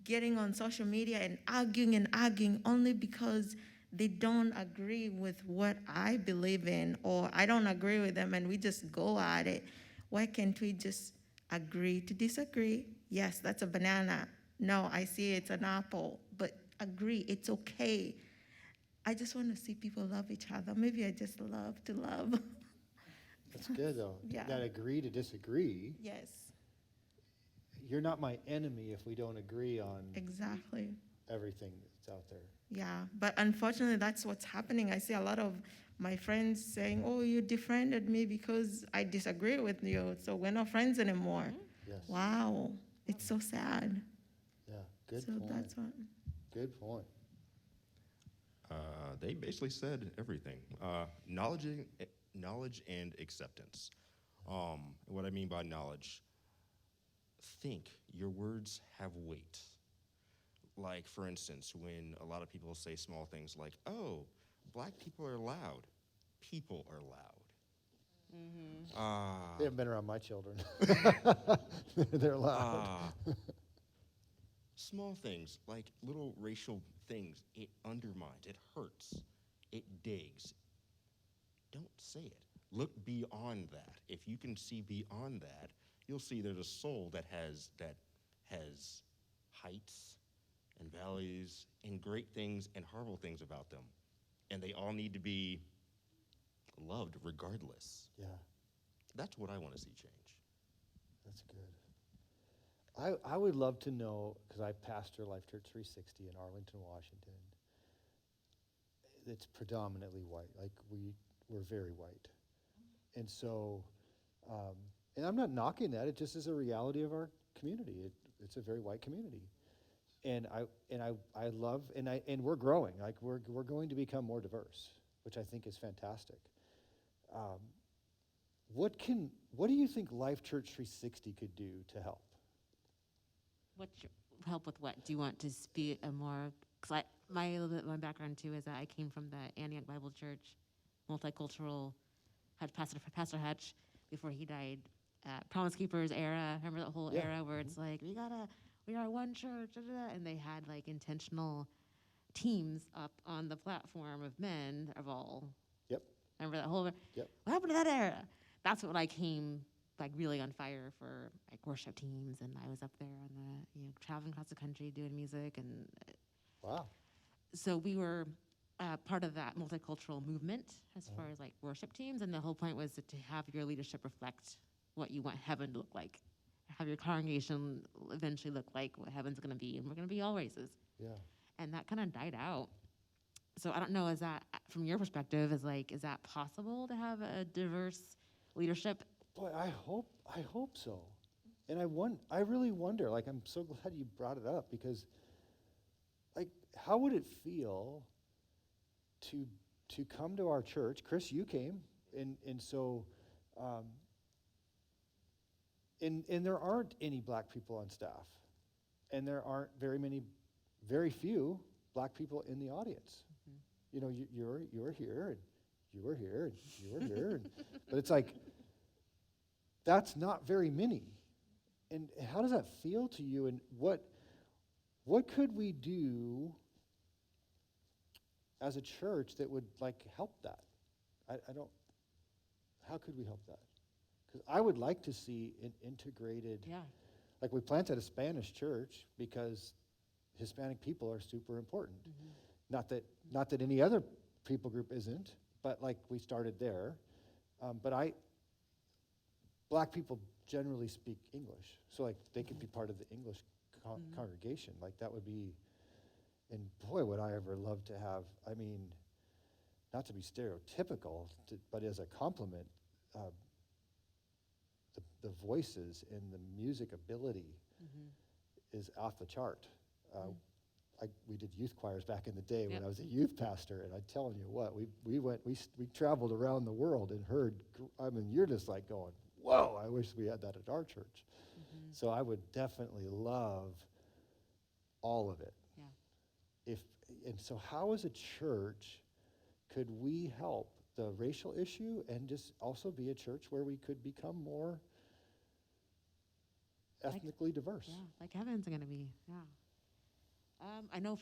getting on social media and arguing only because they don't agree with what I believe in, or I don't agree with them, and we just go at it. Why can't we just agree to disagree? Yes, that's a banana. No, I see it's an apple, but agree, it's okay. I just want to see people love each other. Maybe I just love to love. That's good, though. Yeah. That agree to disagree. Yes, You're not my enemy if we don't agree on exactly. everything that's out there. Yeah, but unfortunately, that's what's happening. I see a lot of my friends saying, "Oh, you defriended me because I disagree with you, so we're not friends anymore." Yes. Wow, it's so sad. Yeah. Good So point. that's what. Good point. They basically said everything. Knowledge and acceptance. What I mean by knowledge, think your words have weight. Like, for instance, when a lot of people say small things like, "Oh, Black people are loud." People are loud. They haven't been around my children. They're loud. Small things, like little racial things, it undermines, it hurts, it digs. Don't say it. Look beyond that. If you can see beyond that, you'll see there's a soul that has heights and valleys and great things and horrible things about them. And they all need to be loved regardless. Yeah. That's what I want to see change. That's good. I would love to know, because I pastor Life Church 360 in Arlington, Washington. It's predominantly white. Like, we're very white. And so, and I'm not knocking that. It just is a reality of our community. It's a very white community. And I love, and we're growing. Like, we're going to become more diverse, which I think is fantastic. What do you think Life Church 360 could do to help? What's your help with what? Do you want to be a more, because my background too is that I came from the Antioch Bible Church, multicultural, had Pastor Hutch before he died, Promise Keepers era. Remember that whole Yeah. era where it's like, we are one church, da, da, da, and they had like intentional teams up on the platform of men of all. Yep. Remember that whole, Yep. what happened to that era? That's when I came like really on fire for like worship teams, and I was up there on the, traveling across the country doing music, and Wow. so we were part of that multicultural movement as far as like worship teams, and the whole point was to have your leadership reflect what you want heaven to look like, have your congregation eventually look like what heaven's going to be, and we're going to be all races. Yeah. And that kind of died out. So I don't know, is that, from your perspective, is that possible to have a diverse leadership? Boy, I hope so. And I really wonder, like, I'm so glad you brought it up, because, like, how would it feel to come to our church? Chris, you came, and so, and there aren't any black people on staff, and there aren't very few black people in the audience. You know, you're here, and you were here, and you were here, but it's like, that's not very many. And how does that feel to you? And what could we do as a church that would like help that? How could we help that? Because I would like to see an integrated, Yeah. like we planted a Spanish church because Hispanic people are super important. Not that any other people group isn't, but like we started there. Black people generally speak English, so like they could be part of the English congregation. Like that would be, and boy, would I ever love to have. I mean, not to be stereotypical, but as a compliment, the voices and the music ability is off the chart. We did youth choirs back in the day when I was a youth pastor, and I'm telling you what, we traveled around the world and heard. I mean, you're just like going, whoa! I wish we had that at our church. So I would definitely love all of it. Yeah. So how as a church could we help the racial issue and just also be a church where we could become more ethnically diverse? Yeah, like heaven's going to be, yeah. I know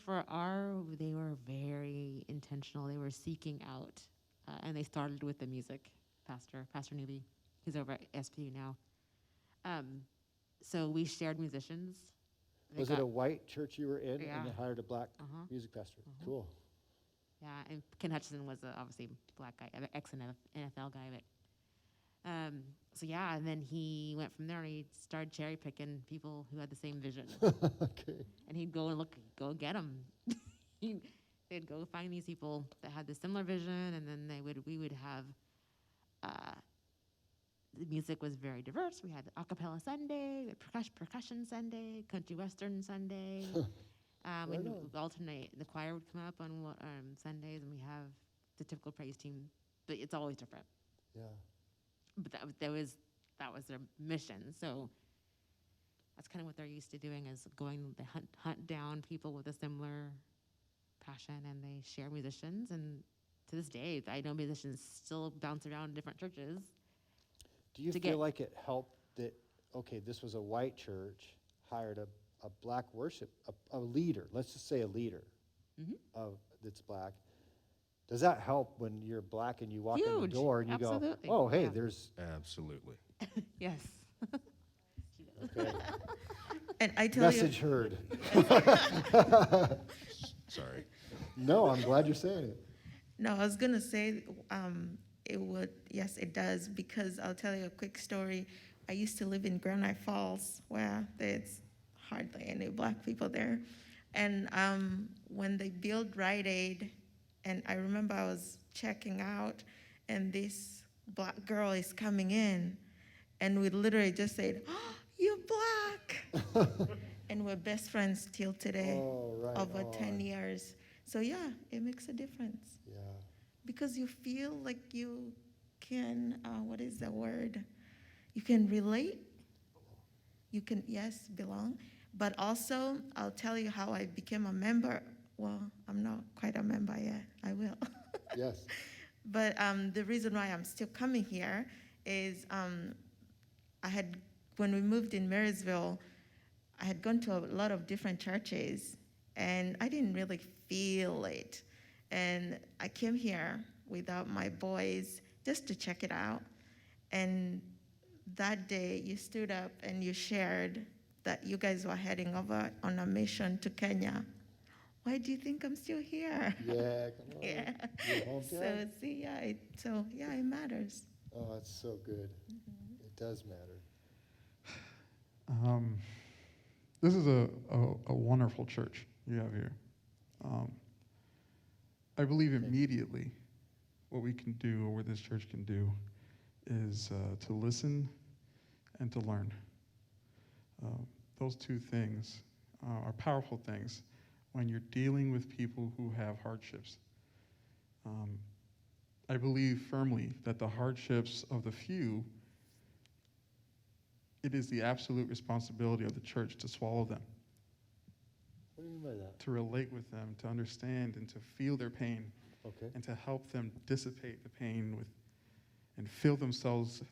they were very intentional. They were seeking out, and they started with the music, Pastor Newby, who's over at SPU now. So we shared musicians. Was it a white church you were in, Yeah. and they hired a black music pastor? Cool. Yeah, and Ken Hutchison was obviously a black guy, ex-NFL guy. But so yeah, and then he went from there and he started cherry picking people who had the same vision. Okay. And he'd go and get them. They'd go find these people that had the similar vision, and then we would have. The music was very diverse. We had a cappella Sunday, we had percussion Sunday, country western Sunday. Right on. We'd alternate. The choir would come up on Sundays, and we have the typical praise team, but it's always different. Yeah. But that was their mission. So that's kind of what they're used to doing, is going to hunt down people with a similar passion, and they share musicians. And to this day, I know musicians still bounce around different churches. Do you feel like it helped that, okay, this was a white church, hired a black worship, a leader, let's just say a leader that's black. Does that help when you're black and you walk in the Huge. door and you Absolutely. go, oh, hey, Yeah. there's, Absolutely. Yes. okay, And I tell message you, heard. Sorry. No, I'm glad you're saying it. no, I was gonna say it would. Yes, it does, because I'll tell you a quick story. I used to live in Granite Falls, where there's hardly any black people there, and when they built Rite Aid, and I remember I was checking out, and this black girl is coming in, and we literally just said, oh, "You're black," and we're best friends till today, Oh, right over on. 10 years. So yeah, it makes a difference. Yeah. Because you feel like you can, what is the word? You can relate. You can, yes, belong. But also, I'll tell you how I became a member. Well, I'm not quite a member yet. I will. Yes. But the reason why I'm still coming here is when we moved in Marysville, I had gone to a lot of different churches. and I didn't really feel it. And I came here without my boys just to check it out. And that day you stood up and you shared that you guys were heading over on a mission to Kenya. Why do you think I'm still here? Yeah, come on. Yeah. Your hometown? So it matters. Oh, it's so good. It does matter. This is a wonderful church you have here. I believe immediately what we can do, or what this church can do, is to listen and to learn. Those two things are powerful things when you're dealing with people who have hardships. I believe firmly that the hardships of the few, it is the absolute responsibility of the church to swallow them, What do you mean by that? to relate with them, to understand and to feel their pain, Okay. and to help them dissipate the pain and fill themselves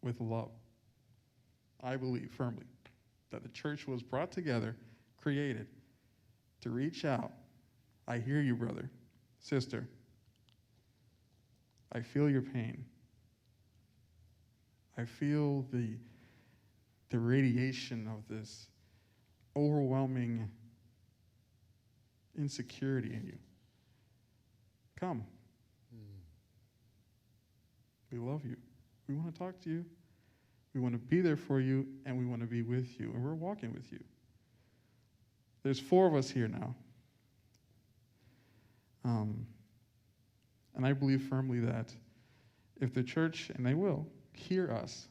with love. I believe firmly that the church was brought together, created to reach out. I hear you, brother, sister. I feel your pain. I feel the radiation of this overwhelming insecurity in you. Come. We love you. We want to talk to you. We want to be there for you, and we want to be with you, and we're walking with you. There's 4 of us here now. And I believe firmly that if the church, and they will, hear us,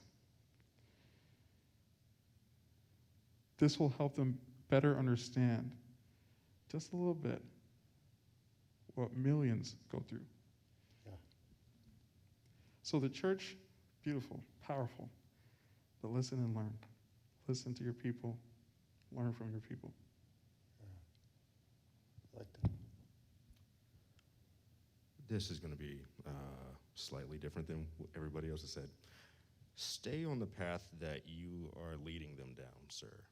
this will help them better understand just a little bit what millions go through. Yeah. So the church, beautiful, powerful, but listen and learn. Listen to your people, learn from your people. I like that. This is going to be slightly different than what everybody else has said. Stay on the path that you are leading them down, sir.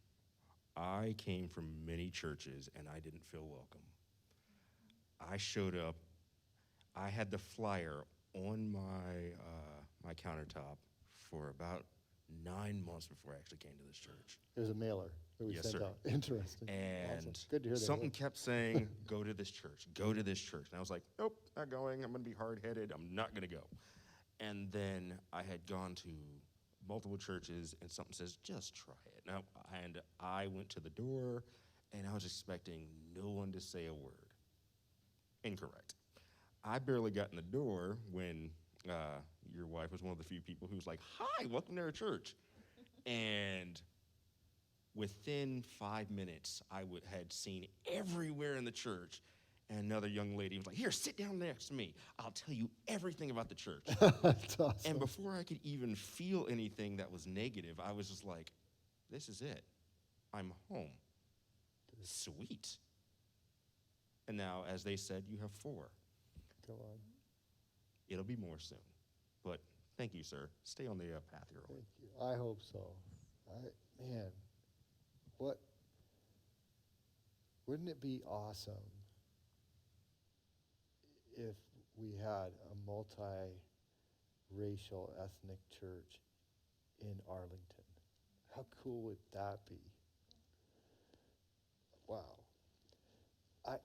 I came from many churches and I didn't feel welcome. I showed up, I had the flyer on my countertop for about 9 months before I actually came to this church. There's a mailer that we Yes, sent sir. out. Interesting. And Awesome. Good to hear that. something kept saying, go to this church, go to this church. And I was like, nope, not going. I'm going to be hard-headed. I'm not going to go. And then I had gone to multiple churches, and something says, just try it. And I went to the door, and I was expecting no one to say a word. Incorrect. I barely got in the door when your wife was one of the few people who was like, hi, welcome to our church. And within 5 minutes, I had seen everywhere in the church, and another young lady was like, here, sit down next to me. I'll tell you everything about the church. That's awesome. And before I could even feel anything that was negative, I was just like, this is it. I'm home. Sweet. And now, as they said, you have 4. Go on. It'll be more soon. But thank you, sir. Stay on the path you're on. Thank you. I hope so. Man, wouldn't it be awesome if we had a multi-racial ethnic church in Arlington? How cool would that be? Wow.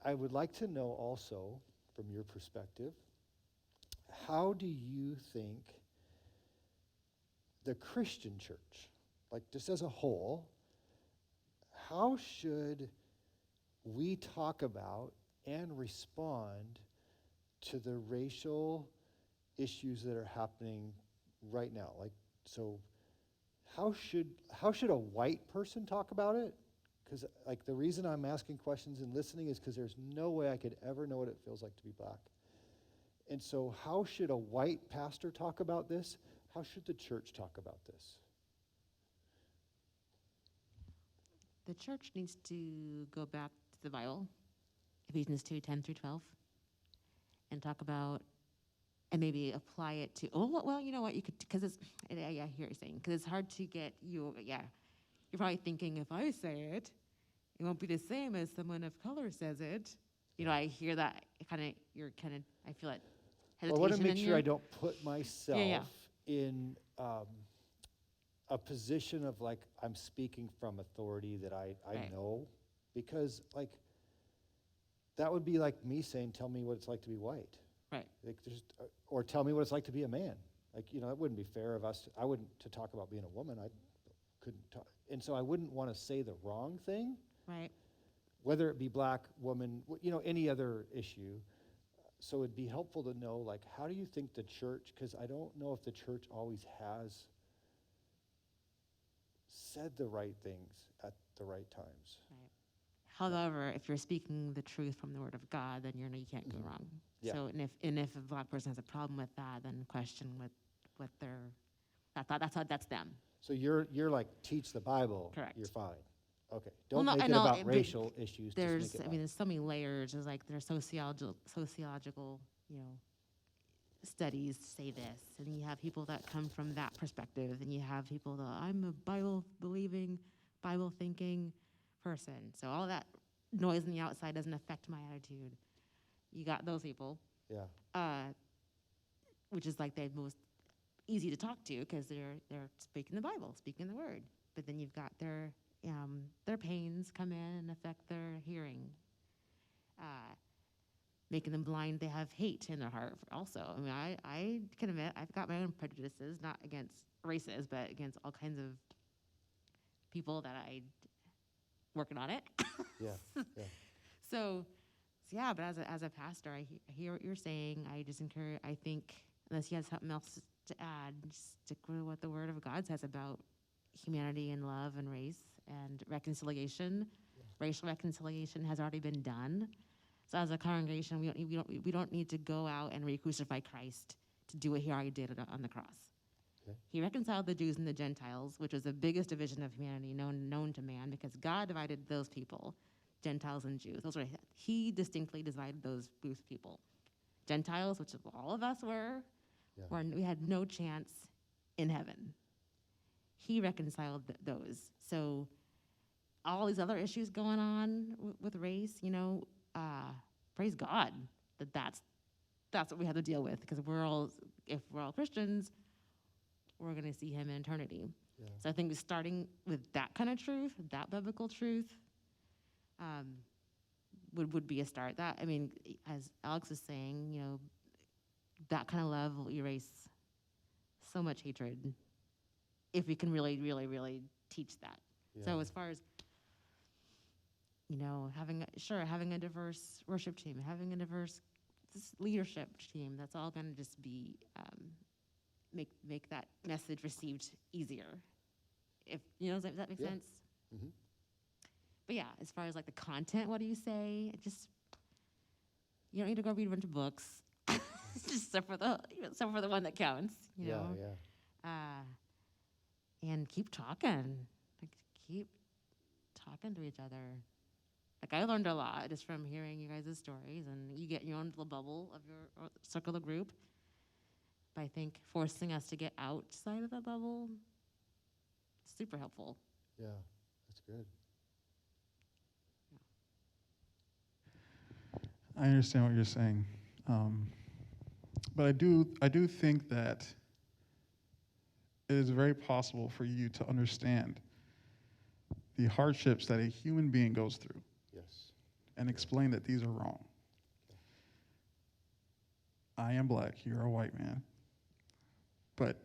I would like to know also, from your perspective, how do you think the Christian church, like just as a whole, how should we talk about and respond to the racial issues that are happening right now? Like, so how should a white person talk about it? Because like the reason I'm asking questions and listening is because there's no way I could ever know what it feels like to be black. And so how should a white pastor talk about this? How should the church talk about this? The church needs to go back to the Bible, Ephesians 2:10-12, and talk about, and maybe apply it to, well, you know what, you could, because it's, I hear what you're saying, because it's hard to get, you're probably thinking, if I say it, it won't be the same as someone of color says it. You know, I hear that I feel that hesitation I want to make in sure I you. don't put myself in a position of like I'm speaking from authority that I Right. know, because like that would be like me saying, "Tell me what it's like to be white," Right. like or tell me what it's like to be a man. Like, that wouldn't be fair of us. I wouldn't to talk about being a woman. I couldn't talk, and so I wouldn't want to say the wrong thing, Right. whether it be black, woman, any other issue. So it'd be helpful to know, like, how do you think the church, because I don't know if the church always has said the right things at the right times. Right. However, if you're speaking the truth from the Word of God, then you can't go wrong. Yeah. So, and if a black person has a problem with that, then question what their that's them. So you're like, teach the Bible. Correct. You're fine. Okay. Well, Don't no, make I it know, about but racial issues. There's just make it there's so many layers. There's like there's sociological studies say this, and you have people that come from that perspective, and you have people that I'm a Bible believing, Bible thinking person. So all that noise on the outside doesn't affect my attitude. You got those people, yeah. which is like the most easy to talk to because they're speaking the Bible, speaking the Word. But then you've got their pains come in and affect their hearing. Making them blind, they have hate in their heart also. I mean, I can admit I've got my own prejudices, not against races, but against all kinds of people that I working on it. Yeah. Yeah. So yeah, but as a pastor, I hear what you're saying. I just encourage, I think, unless you have something else to add, just stick with what the Word of God says about humanity and love and race and reconciliation. Yeah. Racial reconciliation has already been done. So as a congregation, we don't need to go out and re-crucify Christ to do what he already did on the cross. Okay. He reconciled the Jews and the Gentiles, which was the biggest division of humanity known to man, because God divided those people, Gentiles and Jews. He distinctly divided those people. Gentiles, which all of us were, Yeah. we had no chance in heaven. He reconciled those. So all these other issues going on with race, praise God that's what we have to deal with, because if we're all Christians, we're going to see him in eternity. Yeah. So I think starting with that kind of truth, that biblical truth, would be a start. That, I mean, as Alex was saying, that kind of love will erase so much hatred if we can really, really, really teach that. Yeah. So as far as having a diverse worship team, having a diverse leadership team, that's all going to just be make that message received easier. Does that make sense? Mm-hmm. But yeah, as far as like the content, what do you say? You don't need to go read a bunch of books, just except for the one that counts. Yeah. And keep talking, keep talking to each other. Like, I learned a lot just from hearing you guys' stories, and you get your own little bubble of your circle of group. But I think forcing us to get outside of that bubble, super helpful. Yeah. That's good. I understand what you're saying, but I do think that it is very possible for you to understand the hardships that a human being goes through. Yes. And explain that these are wrong. I am black, you're a white man. But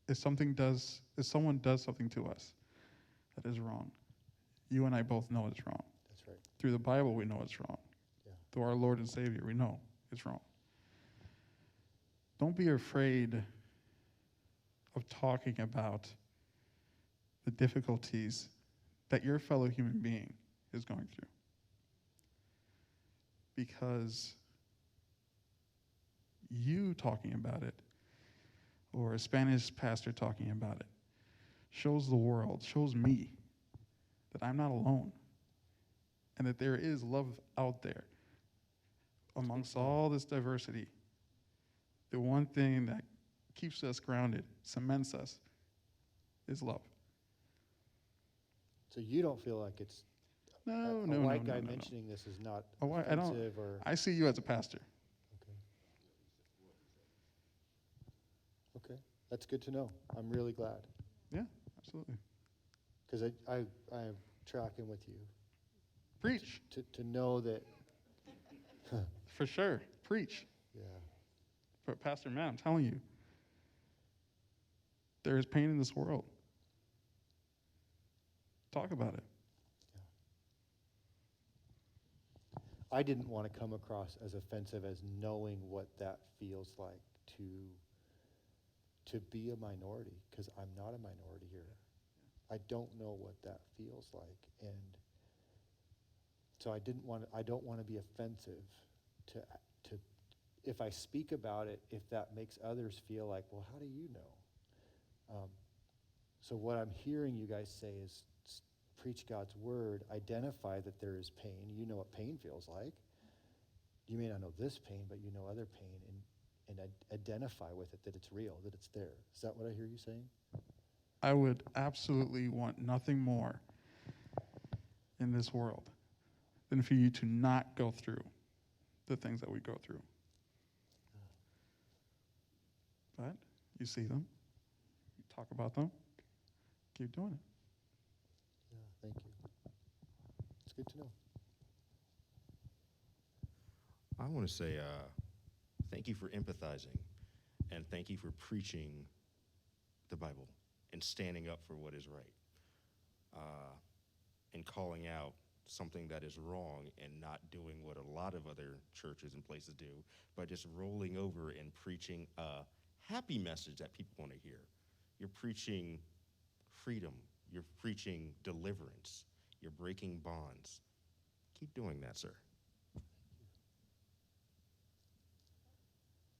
if someone does something to us that is wrong, you and I both know it's wrong. That's right. Through the Bible, we know it's wrong. Yeah. Through our Lord and Savior, we know it's wrong. Don't be afraid of talking about the difficulties that your fellow human being is going through. Because you talking about it, or a Spanish pastor talking about it, shows the world, shows me that I'm not alone, and that there is love out there amongst all this diversity. The one thing that keeps us grounded, cements us, is love. So you don't feel like it's No, a no, white no, guy no, no. mentioning this is not A white- I don't- offensive or, I see you as a pastor. okay, that's good to know. I'm really glad, Yeah, absolutely. because I'm tracking with you Preach, to know that, for sure. Preach. yeah, But Pastor Matt, I'm telling you, there is pain in this world. Talk about it. I didn't want to come across as offensive as knowing what that feels like to be a minority, because I'm not a minority here. I don't know what that feels like, and so I don't want to be offensive to if I speak about it, if that makes others feel like, well, how do you know? So what I'm hearing you guys say is preach God's word, identify that there is pain. You know what pain feels like. You may not know this pain, but you know other pain, and identify with it, that it's real, that it's there. Is that what I hear you saying? I would absolutely want nothing more in this world than for you to not go through the things that we go through. But you see them, you talk about them, keep doing it. Yeah, thank you. It's good to know. I want to say thank you for empathizing, and thank you for preaching the Bible and standing up for what is right, and calling out something that is wrong and not doing what a lot of other churches and places do, but just rolling over and preaching a happy message that people want to hear. You're preaching freedom. You're preaching deliverance. You're breaking bonds. Keep doing that, sir.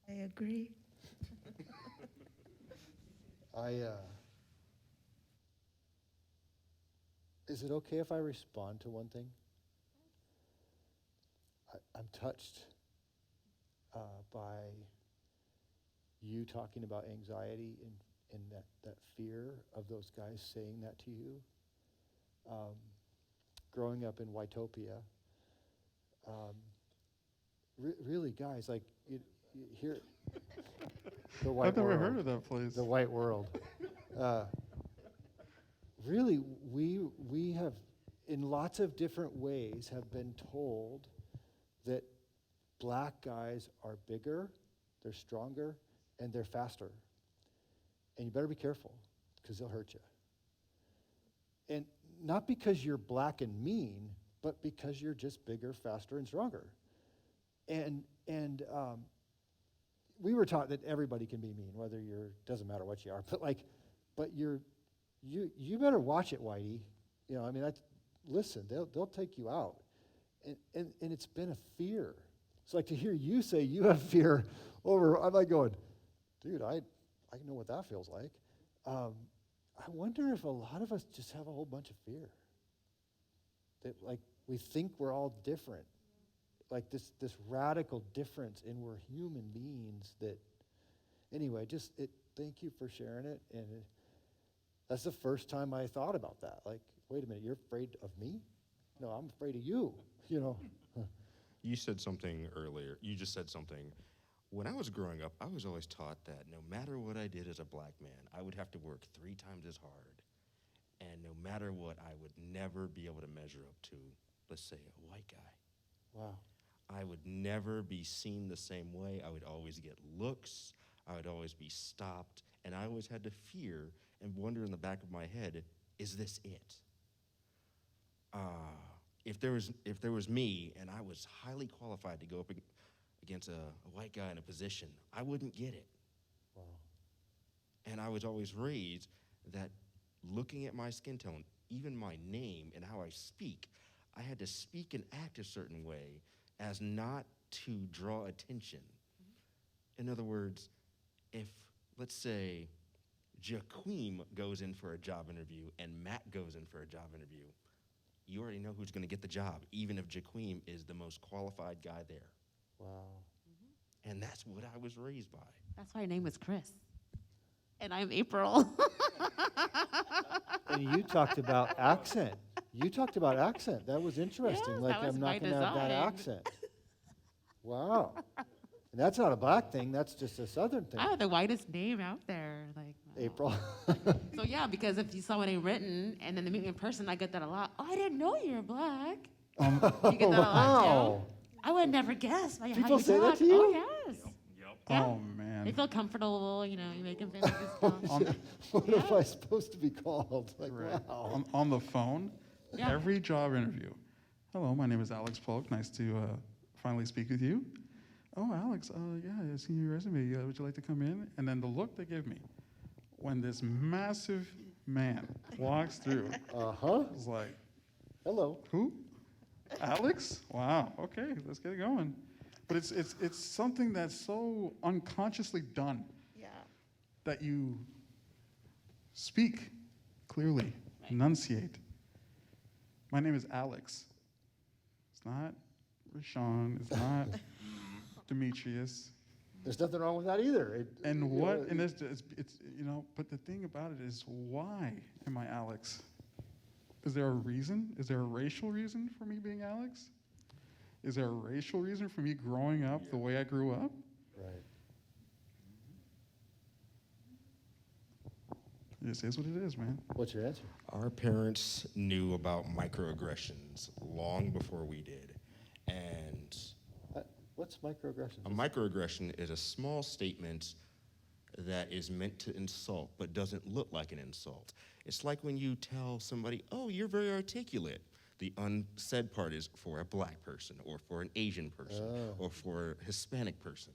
I agree. Is it okay if I respond to one thing? I'm touched by you talking about anxiety and that fear of those guys saying that to you. Growing up in Wytopia, really, guys, like, you hear the white I've never world. heard of that place. The white world. Really, we have, in lots of different ways, have been told that black guys are bigger, they're stronger, and they're faster. And you better be careful, because they'll hurt you. And not because you're black and mean, but because you're just bigger, faster, and stronger. And we were taught that everybody can be mean, whether doesn't matter what you are, but you better watch it, Whitey. You know, I mean, listen, they'll take you out. And it's been a fear. It's like to hear you say you have fear over, I'm like going, dude, I know what that feels like. I wonder if a lot of us just have a whole bunch of fear. That, like, we think we're all different. Like this radical difference, and we're human beings that, anyway, thank you for sharing it. And that's the first time I thought about that. Like, wait a minute, you're afraid of me? No, I'm afraid of you, you know. You said something earlier. You just said something. When I was growing up, I was always taught that no matter what I did as a black man, I would have to work 3 times as hard. And no matter what, I would never be able to measure up to, let's say, a white guy. Wow. I would never be seen the same way. I would always get looks. I would always be stopped. And I always had to fear and wonder in the back of my head, is this it? If there was me and I was highly qualified to go up against a white guy in a position, I wouldn't get it. Wow. And I was always raised that looking at my skin tone, even my name and how I speak, I had to speak and act a certain way as not to draw attention. In other words, if, let's say, Jaquim goes in for a job interview and Matt goes in for a job interview, you already know who's going to get the job, even if Jaquim is the most qualified guy there. Wow. And that's what I was raised by. That's why her name was Chris. And I'm April. And you talked about accent. You talked about accent. That was interesting. Yes, Like, that was I'm by not going to have that design. accent. Wow. And that's not a black thing. That's just a southern thing. I have the whitest name out there. Like wow. April. So yeah, because if you saw my name written and then they meet me in person, I get that a lot. Oh, I didn't know you were black. You get that a lot too. Wow. I would never guess by how People you say that talk. to you? Oh yes. Yep. Yeah. Oh, They man. feel comfortable, you know, you make them feel like this. What am I supposed to be called? Like, Right. wow. On the phone, Yeah. every job interview. Hello, my name is Alex PAULK. Nice to finally speak with you. Oh, Alex, yeah, I've seen your resume. Would you like to come in? And then the look they give me when this massive man walks through, Uh-huh. it's like, Hello. who? Alex? Wow, okay, let's get it going. But it's something that's so unconsciously done Yeah. that you speak clearly, enunciate. My name is Alex. It's not Rashawn. It's not Demetrius. There's nothing wrong with that either. And what? And it's you know. But the thing about it is, why am I Alex? Is there a reason? Is there a racial reason for me being Alex? Is there a racial reason for me growing up the way I grew up? Right. It just is what it is, man. What's your answer? Our parents knew about microaggressions long before we did. And What's microaggression? a microaggression is a small statement that is meant to insult but doesn't look like an insult. It's like when you tell somebody, oh, you're very articulate. The unsaid part is for a black person or for an Asian person or for a Hispanic person.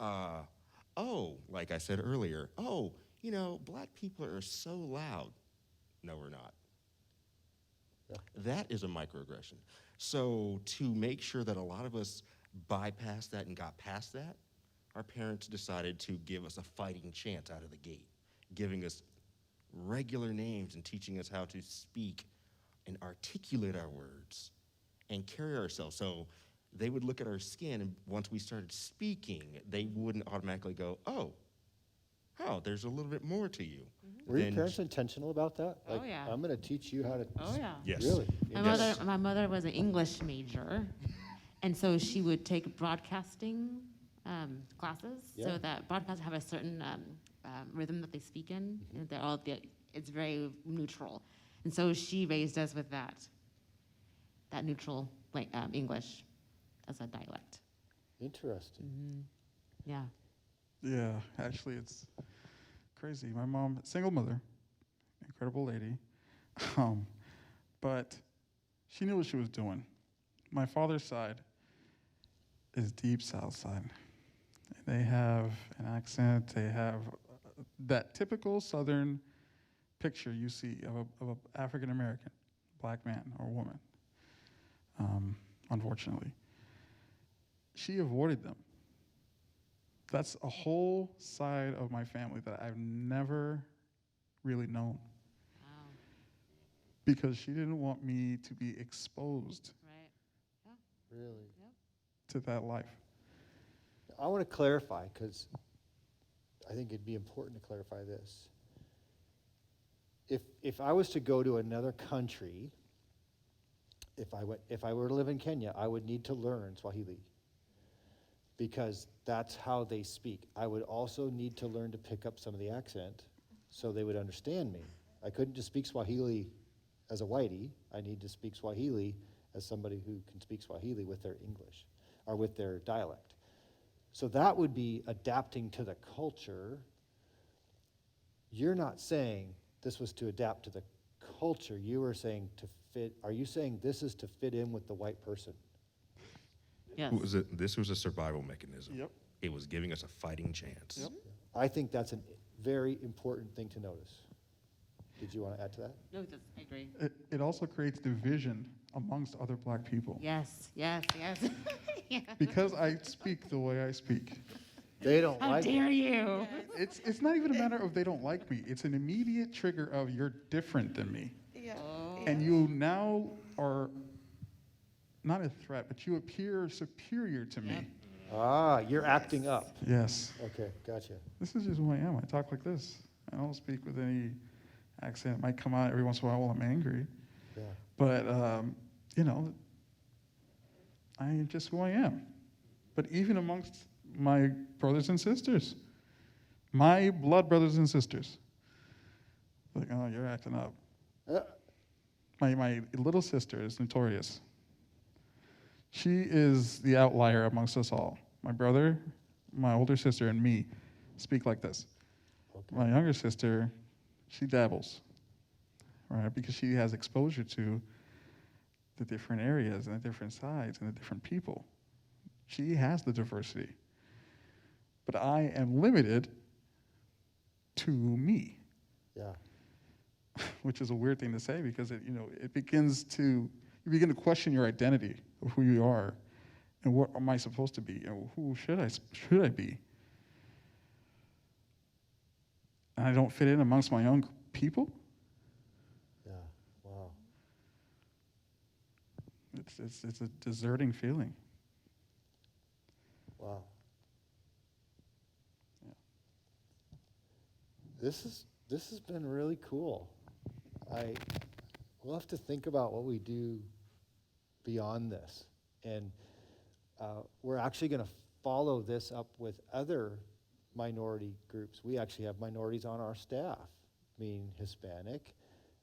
Oh, like I said earlier, oh, you know, black people are so loud. No, we're not. Yeah. That is a microaggression. So to make sure that a lot of us bypassed that and got past that, our parents decided to give us a fighting chance out of the gate, giving us regular names and teaching us how to speak and articulate our words and carry ourselves. So they would look at our skin, and once we started speaking, they wouldn't automatically go, oh, there's a little bit more to you. Were your than parents intentional about that? Oh, Like, yeah. I'm going to teach you how to. Oh yeah. Yes. Really? My mother was an English major, and so she would take broadcasting classes. Yeah. So that broadcasters have a certain rhythm that they speak in, and it's very neutral. And so she raised us with that neutral English as a dialect. Interesting. Yeah. Yeah, actually, it's crazy. My mom, single mother, incredible lady, but she knew what she was doing. My father's side is deep South side. They have an accent. They have that typical Southern picture you see of a African American black man or woman. Unfortunately, she avoided them. That's a whole side of my family that I've never really known Wow. because she didn't want me to be exposed Right. Really? to that life. I want to clarify because I think it'd be important to clarify this. If I was to go to another country, if I were to live in Kenya, I would need to learn Swahili because that's how they speak. I would also need to learn to pick up some of the accent so they would understand me. I couldn't just speak Swahili as a whitey. I need to speak Swahili as somebody who can speak Swahili with their English or with their dialect. So that would be adapting to the culture. You're not saying this was to adapt to the culture. You were saying to fit. Are you saying this is to fit in with the white person? Yes. This was a survival mechanism. Yep. It was giving us a fighting chance. Yep. I think that's a very important thing to notice. Did you want to add to that? No, I agree. It also creates division amongst other black people Yes. Yeah. because I speak the way I speak. They don't How like dare it. you? It's not even a matter of they don't like me. It's an immediate trigger of you're different than me. Yeah. And you now are not a threat, but you appear superior to me. Yep. Ah, you're acting up. Yes. Okay, gotcha. This is just who I am. I talk like this. I don't speak with any accent. It might come out every once in a while while I'm angry. Yeah. But, you know, I am just who I am. But even amongst my brothers and sisters, my blood brothers and sisters, like, oh, you're acting up. Uh, My little sister is notorious. She is the outlier amongst us all. My brother, my older sister, and me speak like this. okay. My younger sister, she dabbles, right? Because she has exposure to the different areas and the different sides and the different people. She has the diversity. But I am limited to me, Yeah. which is a weird thing to say because you begin to question your identity of who you are and what am I supposed to be and who should I be? And I don't fit in amongst my own people. Yeah. Wow. It's a deserting feeling. Wow. Yeah. This has been really cool. We'll have to think about what we do beyond this, and we're actually going to follow this up with other minority groups. We actually have minorities on our staff, meaning Hispanic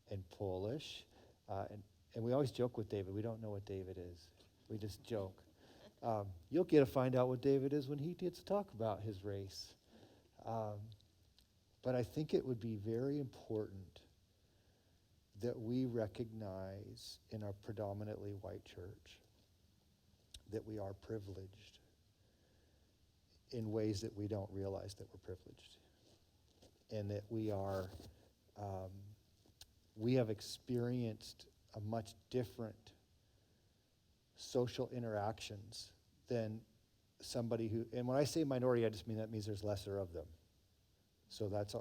and Polish, and we always joke with David. We don't know what David is. We just joke. You'll get to find out what David is when he gets to talk about his race. But I think it would be very important that we recognize in our predominantly white church that we are privileged in ways that we don't realize that we're privileged. And that we have experienced a much different social interactions than somebody who, and when I say minority, I just mean that means there's lesser of them. So that's,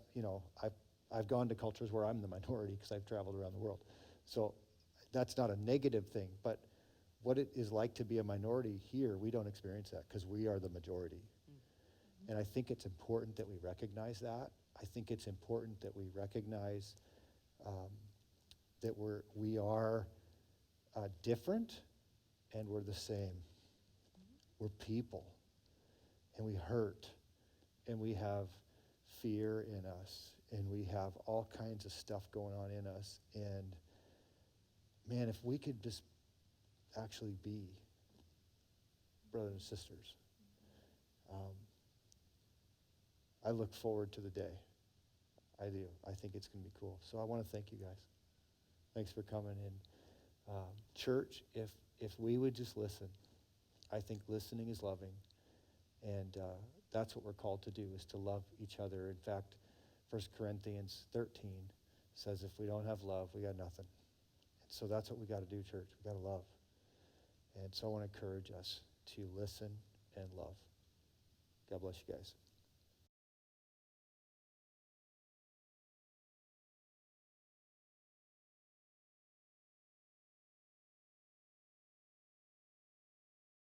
I've gone to cultures where I'm the minority because I've traveled around the world. So that's not a negative thing, but what it is like to be a minority here, we don't experience that because we are the majority. Mm-hmm. And I think it's important that we recognize that. I think it's important that we recognize that we are different and we're the same. We're people, and we hurt, and we have fear in us, and we have all kinds of stuff going on in us. And man, if we could just actually be brothers and sisters, I look forward to the day. I do. I think it's going to be cool. So I want to thank you guys. Thanks for coming in. Church, if we would just listen, I think listening is loving, and that's what we're called to do, is to love each other. In fact, 1 Corinthians 13 says if we don't have love, we got nothing. And so that's what we got to do, church. We got to love. And so I want to encourage us to listen and love. God bless you guys.